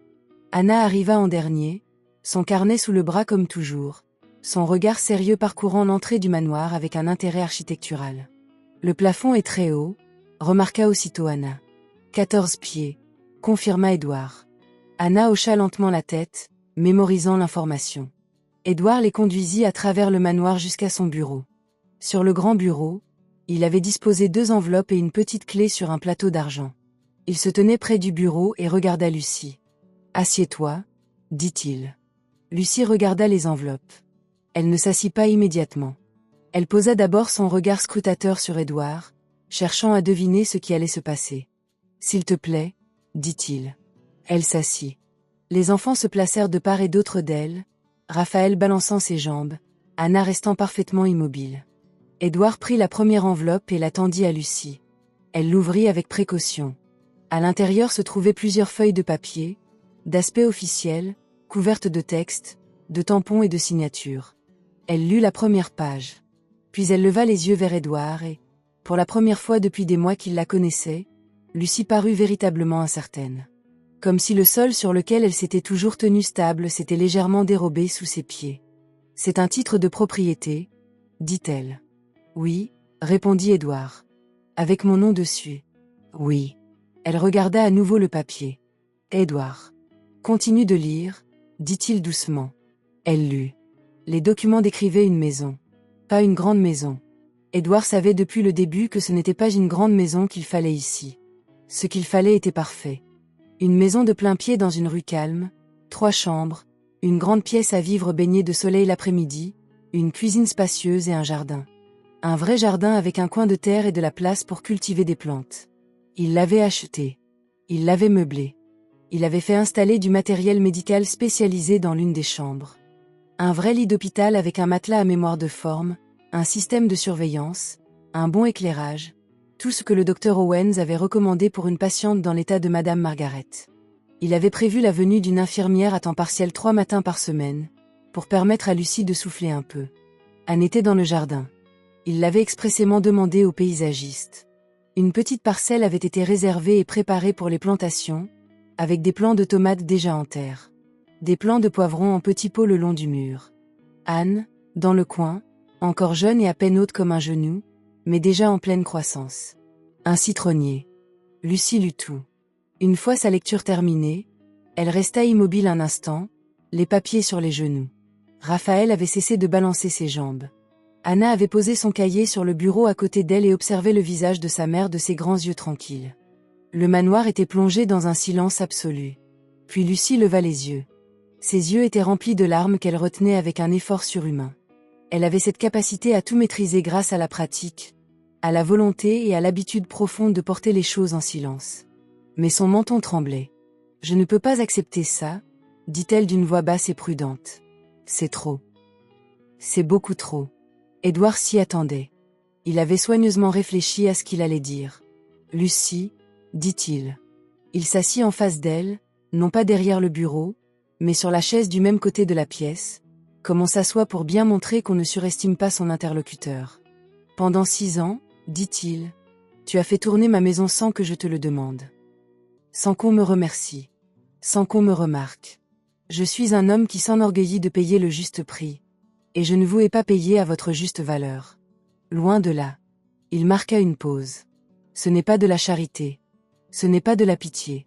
Anna arriva en dernier, son carnet sous le bras comme toujours, son regard sérieux parcourant l'entrée du manoir avec un intérêt architectural. Le plafond est très haut, remarqua aussitôt Anna. 14 pieds, confirma Édouard. Anna hocha lentement la tête, mémorisant l'information. Édouard les conduisit à travers le manoir jusqu'à son bureau. Sur le grand bureau, il avait disposé 2 enveloppes et une petite clé sur un plateau d'argent. Il se tenait près du bureau et regarda Lucie. « Assieds-toi, dit-il. » Lucie regarda les enveloppes. Elle ne s'assit pas immédiatement. Elle posa d'abord son regard scrutateur sur Édouard, cherchant à deviner ce qui allait se passer. « S'il te plaît, dit-il. » Elle s'assit. Les enfants se placèrent de part et d'autre d'elle, Raphaël balançant ses jambes, Anna restant parfaitement immobile. Édouard prit la première enveloppe et la tendit à Lucie. Elle l'ouvrit avec précaution. À l'intérieur se trouvaient plusieurs feuilles de papier, d'aspect officiel, couverte de textes, de tampons et de signatures. Elle lut la première page. Puis elle leva les yeux vers Édouard et, pour la première fois depuis des mois qu'il la connaissait, Lucie parut véritablement incertaine. Comme si le sol sur lequel elle s'était toujours tenue stable s'était légèrement dérobé sous ses pieds. « C'est un titre de propriété », dit-elle. « Oui », répondit Édouard. « Avec mon nom dessus. »« Oui. » Elle regarda à nouveau le papier. « Édouard. Continue de lire, » dit-il doucement. Elle lut. Les documents décrivaient une maison. Pas une grande maison. Édouard savait depuis le début que ce n'était pas une grande maison qu'il fallait ici. Ce qu'il fallait était parfait. Une maison de plain-pied dans une rue calme, 3 chambres, une grande pièce à vivre baignée de soleil l'après-midi, une cuisine spacieuse et un jardin. Un vrai jardin avec un coin de terre et de la place pour cultiver des plantes. Il l'avait acheté. Il l'avait meublé. Il avait fait installer du matériel médical spécialisé dans l'une des chambres. Un vrai lit d'hôpital avec un matelas à mémoire de forme, un système de surveillance, un bon éclairage, tout ce que le docteur Owens avait recommandé pour une patiente dans l'état de Madame Margaret. Il avait prévu la venue d'une infirmière à temps partiel 3 matins par semaine, pour permettre à Lucie de souffler un peu. Anne était dans le jardin. Il l'avait expressément demandé au paysagiste. Une petite parcelle avait été réservée et préparée pour les plantations, avec des plants de tomates déjà en terre. Des plants de poivrons en petits pots le long du mur. Anne, dans le coin, encore jeune et à peine haute comme un genou, mais déjà en pleine croissance. Un citronnier. Lucie lut tout. Une fois sa lecture terminée, elle resta immobile un instant, les papiers sur les genoux. Raphaël avait cessé de balancer ses jambes. Anna avait posé son cahier sur le bureau à côté d'elle et observé le visage de sa mère de ses grands yeux tranquilles. Le manoir était plongé dans un silence absolu. Puis Lucie leva les yeux. Ses yeux étaient remplis de larmes qu'elle retenait avec un effort surhumain. Elle avait cette capacité à tout maîtriser grâce à la pratique, à la volonté et à l'habitude profonde de porter les choses en silence. Mais son menton tremblait. « Je ne peux pas accepter ça, » dit-elle d'une voix basse et prudente. « C'est trop. C'est beaucoup trop. » Édouard s'y attendait. Il avait soigneusement réfléchi à ce qu'il allait dire. « Lucie, » dit-il. Il s'assit en face d'elle, non pas derrière le bureau, mais sur la chaise du même côté de la pièce, comme on s'assoit pour bien montrer qu'on ne surestime pas son interlocuteur. « Pendant 6 ans, dit-il, tu as fait tourner ma maison sans que je te le demande. Sans qu'on me remercie. Sans qu'on me remarque. Je suis un homme qui s'enorgueillit de payer le juste prix. Et je ne vous ai pas payé à votre juste valeur. Loin de là. » Il marqua une pause. Ce n'est pas de la charité. Ce n'est pas de la pitié.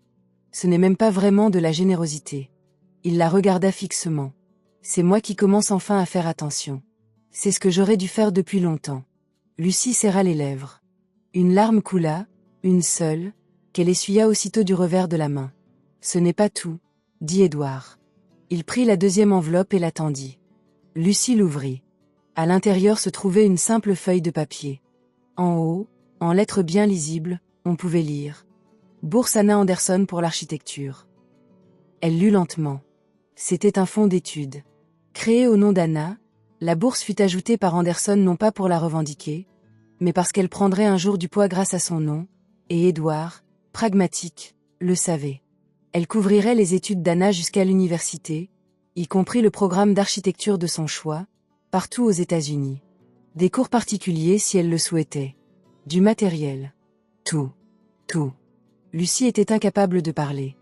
Ce n'est même pas vraiment de la générosité. Il la regarda fixement. C'est moi qui commence enfin à faire attention. C'est ce que j'aurais dû faire depuis longtemps. Lucie serra les lèvres. Une larme coula, une seule, qu'elle essuya aussitôt du revers de la main. Ce n'est pas tout, dit Édouard. Il prit la 2e enveloppe et la tendit. Lucie l'ouvrit. À l'intérieur se trouvait une simple feuille de papier. En haut, en lettres bien lisibles, on pouvait lire « Bourse Anna Anderson pour l'architecture ». Elle lut lentement. C'était un fonds d'études. Créé au nom d'Anna, la bourse fut ajoutée par Anderson non pas pour la revendiquer, mais parce qu'elle prendrait un jour du poids grâce à son nom, et Édouard, pragmatique, le savait. Elle couvrirait les études d'Anna jusqu'à l'université, y compris le programme d'architecture de son choix, partout aux États-Unis. Des cours particuliers si elle le souhaitait. Du matériel. Tout. Tout. Lucie était incapable de parler.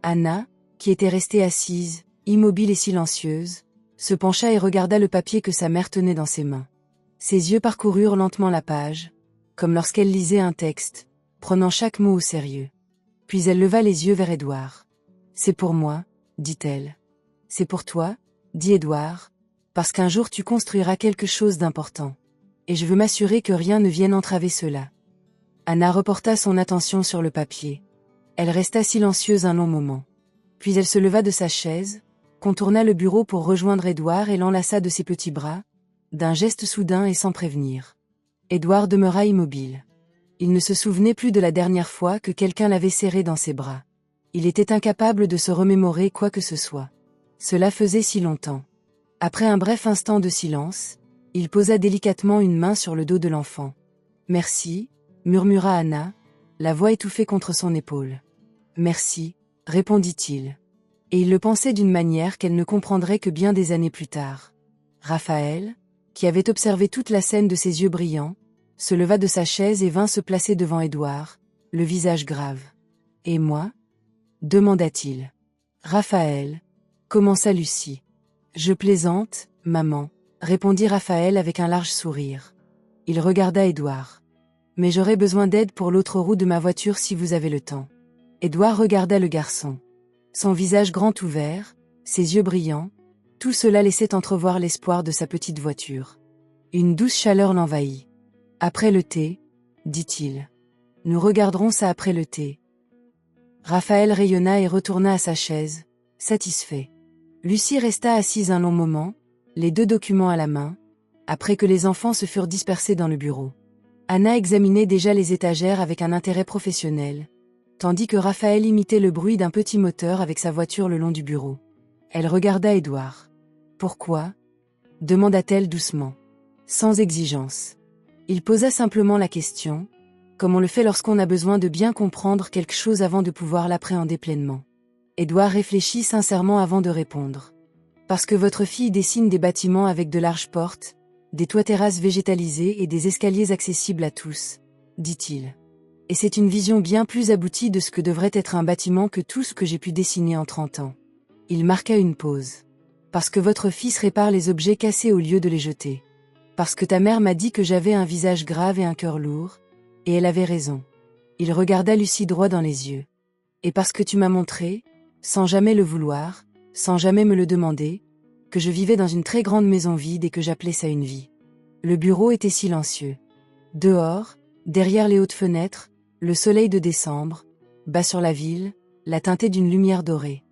Anna, qui était restée assise, immobile et silencieuse, se pencha et regarda le papier que sa mère tenait dans ses mains. Ses yeux parcoururent lentement la page, comme lorsqu'elle lisait un texte, prenant chaque mot au sérieux. Puis elle leva les yeux vers Édouard. « C'est pour moi, » dit-elle. « C'est pour toi, » dit Édouard, « parce qu'un jour tu construiras quelque chose d'important. Et je veux m'assurer que rien ne vienne entraver cela. » Anna reporta son attention sur le papier. Elle resta silencieuse un long moment. Puis elle se leva de sa chaise, contourna le bureau pour rejoindre Édouard et l'enlaça de ses petits bras, d'un geste soudain et sans prévenir. Édouard demeura immobile. Il ne se souvenait plus de la dernière fois que quelqu'un l'avait serré dans ses bras. Il était incapable de se remémorer quoi que ce soit. Cela faisait si longtemps. Après un bref instant de silence, il posa délicatement une main sur le dos de l'enfant. « Merci », murmura Anna, la voix étouffée contre son épaule. « Merci », répondit-il. Et il le pensait d'une manière qu'elle ne comprendrait que bien des années plus tard. Raphaël, qui avait observé toute la scène de ses yeux brillants, se leva de sa chaise et vint se placer devant Édouard, le visage grave. « Et moi » demanda-t-il. « Raphaël » commença Lucie. « Je plaisante, maman » répondit Raphaël avec un large sourire. Il regarda Édouard. « Mais j'aurai besoin d'aide pour l'autre roue de ma voiture si vous avez le temps. » Édouard regarda le garçon. Son visage grand ouvert, ses yeux brillants, tout cela laissait entrevoir l'espoir de sa petite voiture. Une douce chaleur l'envahit. « Après le thé, » dit-il. « Nous regarderons ça après le thé. » Raphaël rayonna et retourna à sa chaise, satisfait. Lucie resta assise un long moment, les deux documents à la main, après que les enfants se furent dispersés dans le bureau. Anna examinait déjà les étagères avec un intérêt professionnel, tandis que Raphaël imitait le bruit d'un petit moteur avec sa voiture le long du bureau. Elle regarda Édouard. « Pourquoi » demanda-t-elle doucement, sans exigence. Il posa simplement la question, comme on le fait lorsqu'on a besoin de bien comprendre quelque chose avant de pouvoir l'appréhender pleinement. Édouard réfléchit sincèrement avant de répondre. « Parce que votre fille dessine des bâtiments avec de larges portes, des toits-terrasses végétalisés et des escaliers accessibles à tous, dit-il. Et c'est une vision bien plus aboutie de ce que devrait être un bâtiment que tout ce que j'ai pu dessiner en 30 ans. » Il marqua une pause. « Parce que votre fils répare les objets cassés au lieu de les jeter. Parce que ta mère m'a dit que j'avais un visage grave et un cœur lourd, et elle avait raison. » Il regarda Lucie droit dans les yeux. « Et parce que tu m'as montré, sans jamais le vouloir, sans jamais me le demander, que je vivais dans une très grande maison vide et que j'appelais ça une vie. » Le bureau était silencieux. Dehors, derrière les hautes fenêtres, le soleil de décembre, bas sur la ville, la teintait d'une lumière dorée.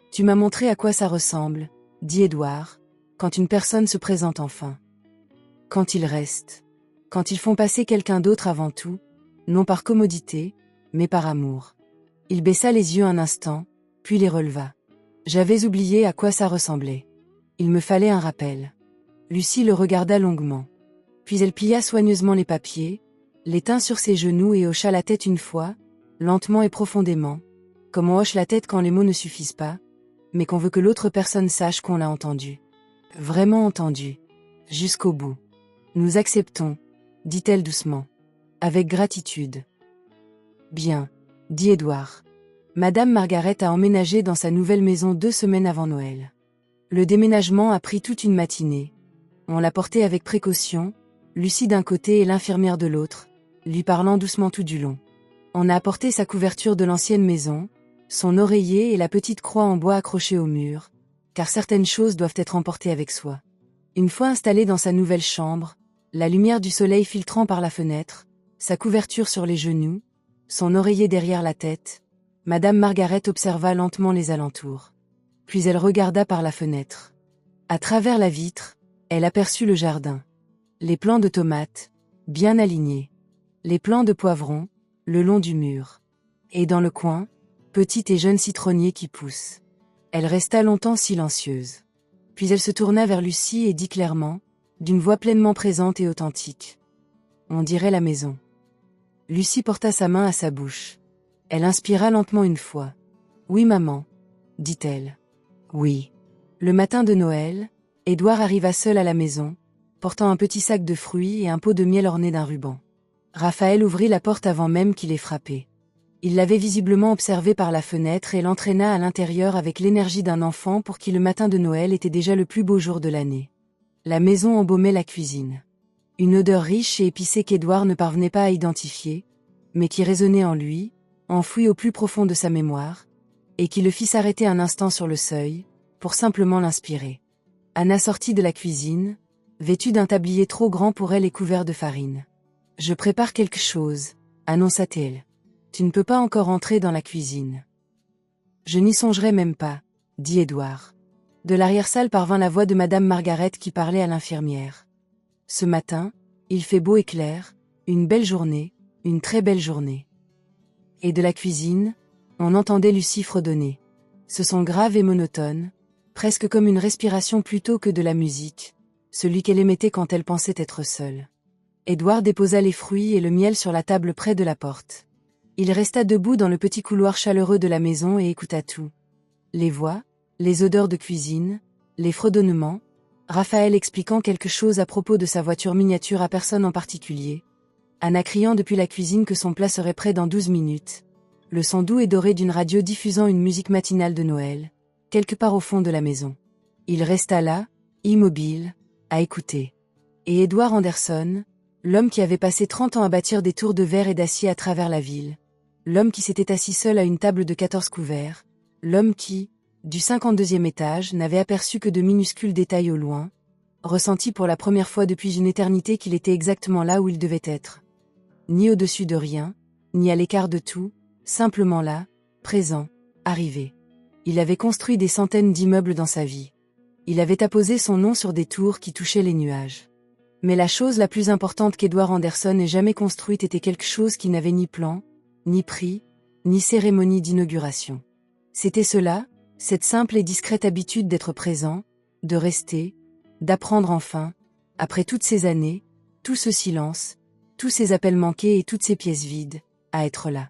« Tu m'as montré à quoi ça ressemble, » dit Édouard, « quand une personne se présente enfin. Quand ils restent. Quand ils font passer quelqu'un d'autre avant tout, non par commodité, mais par amour. » Il baissa les yeux un instant, puis les releva. « J'avais oublié à quoi ça ressemblait. Il me fallait un rappel. » Lucie le regarda longuement. Puis elle plia soigneusement les papiers, les tint sur ses genoux et hocha la tête une fois, lentement et profondément, comme on hoche la tête quand les mots ne suffisent pas, mais qu'on veut que l'autre personne sache qu'on l'a entendu. Vraiment entendu. Jusqu'au bout. « Nous acceptons, » dit-elle doucement. Avec gratitude. « Bien, » dit Édouard. Madame Margaret a emménagé dans sa nouvelle maison 2 semaines avant Noël. Le déménagement a pris toute une matinée. On l'a porté avec précaution, Lucie d'un côté et l'infirmière de l'autre, lui parlant doucement tout du long. On a apporté sa couverture de l'ancienne maison, son oreiller et la petite croix en bois accrochée au mur, car certaines choses doivent être emportées avec soi. Une fois installée dans sa nouvelle chambre, la lumière du soleil filtrant par la fenêtre, sa couverture sur les genoux, son oreiller derrière la tête, Madame Margaret observa lentement les alentours. Puis elle regarda par la fenêtre. À travers la vitre, elle aperçut le jardin. Les plants de tomates, bien alignés. Les plants de poivrons, le long du mur. Et dans le coin, petit et jeune citronnier qui pousse. Elle resta longtemps silencieuse. Puis elle se tourna vers Lucie et dit clairement, d'une voix pleinement présente et authentique. « On dirait la maison. » Lucie porta sa main à sa bouche. Elle inspira lentement une fois. « Oui, maman, » dit-elle. « Oui. » Le matin de Noël, Édouard arriva seul à la maison, portant un petit sac de fruits et un pot de miel orné d'un ruban. Raphaël ouvrit la porte avant même qu'il ait frappé. Il l'avait visiblement observé par la fenêtre et l'entraîna à l'intérieur avec l'énergie d'un enfant pour qui le matin de Noël était déjà le plus beau jour de l'année. La maison embaumait la cuisine. Une odeur riche et épicée qu'Édouard ne parvenait pas à identifier, mais qui résonnait en lui, enfoui au plus profond de sa mémoire, et qui le fit s'arrêter un instant sur le seuil, pour simplement l'inspirer. Anna sortit de la cuisine, vêtue d'un tablier trop grand pour elle et couvert de farine. « Je prépare quelque chose, » annonça-t-elle. « Tu ne peux pas encore entrer dans la cuisine. »« Je n'y songerai même pas, » dit Édouard. De l'arrière-salle parvint la voix de Madame Margaret qui parlait à l'infirmière. « Ce matin, il fait beau et clair, une belle journée, une très belle journée. » Et de la cuisine, on entendait Lucie fredonner. Ce son grave et monotone, presque comme une respiration plutôt que de la musique, celui qu'elle émettait quand elle pensait être seule. Édouard déposa les fruits et le miel sur la table près de la porte. Il resta debout dans le petit couloir chaleureux de la maison et écouta tout. Les voix, les odeurs de cuisine, les fredonnements, Raphaël expliquant quelque chose à propos de sa voiture miniature à personne en particulier, Anna criant depuis la cuisine que son plat serait prêt dans 12 minutes, le son doux et doré d'une radio diffusant une musique matinale de Noël, quelque part au fond de la maison. Il resta là, immobile, à écouter. Et Edward Anderson, l'homme qui avait passé 30 ans à bâtir des tours de verre et d'acier à travers la ville, l'homme qui s'était assis seul à une table de 14 couverts, l'homme qui, du 52e étage, n'avait aperçu que de minuscules détails au loin, ressentit pour la première fois depuis une éternité qu'il était exactement là où il devait être. Ni au-dessus de rien, ni à l'écart de tout, simplement là, présent, arrivé. Il avait construit des centaines d'immeubles dans sa vie. Il avait apposé son nom sur des tours qui touchaient les nuages. Mais la chose la plus importante qu'Edward Anderson ait jamais construite était quelque chose qui n'avait ni plan, ni prix, ni cérémonie d'inauguration. C'était cela, cette simple et discrète habitude d'être présent, de rester, d'apprendre enfin, après toutes ces années, tout ce silence, tous ces appels manqués et toutes ces pièces vides, à être là.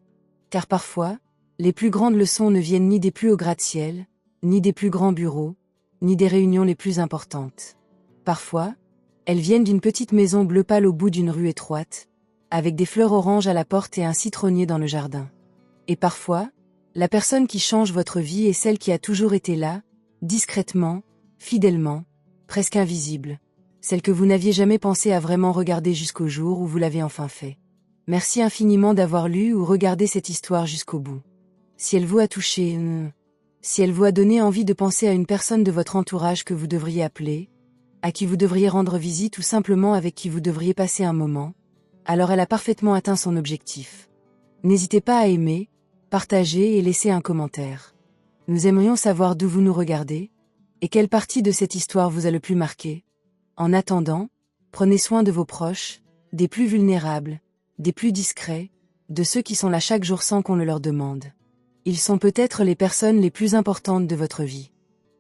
Car parfois, les plus grandes leçons ne viennent ni des plus hauts gratte-ciel, ni des plus grands bureaux, ni des réunions les plus importantes. Parfois, elles viennent d'une petite maison bleu pâle au bout d'une rue étroite, avec des fleurs oranges à la porte et un citronnier dans le jardin. Et parfois, la personne qui change votre vie est celle qui a toujours été là, discrètement, fidèlement, presque invisible, celle que vous n'aviez jamais pensé à vraiment regarder jusqu'au jour où vous l'avez enfin fait. Merci infiniment d'avoir lu ou regardé cette histoire jusqu'au bout. Si elle vous a touché, si elle vous a donné envie de penser à une personne de votre entourage que vous devriez appeler, à qui vous devriez rendre visite ou simplement avec qui vous devriez passer un moment, alors elle a parfaitement atteint son objectif. N'hésitez pas à aimer, partager et laisser un commentaire. Nous aimerions savoir d'où vous nous regardez, et quelle partie de cette histoire vous a le plus marqué. En attendant, prenez soin de vos proches, des plus vulnérables, des plus discrets, de ceux qui sont là chaque jour sans qu'on le leur demande. Ils sont peut-être les personnes les plus importantes de votre vie.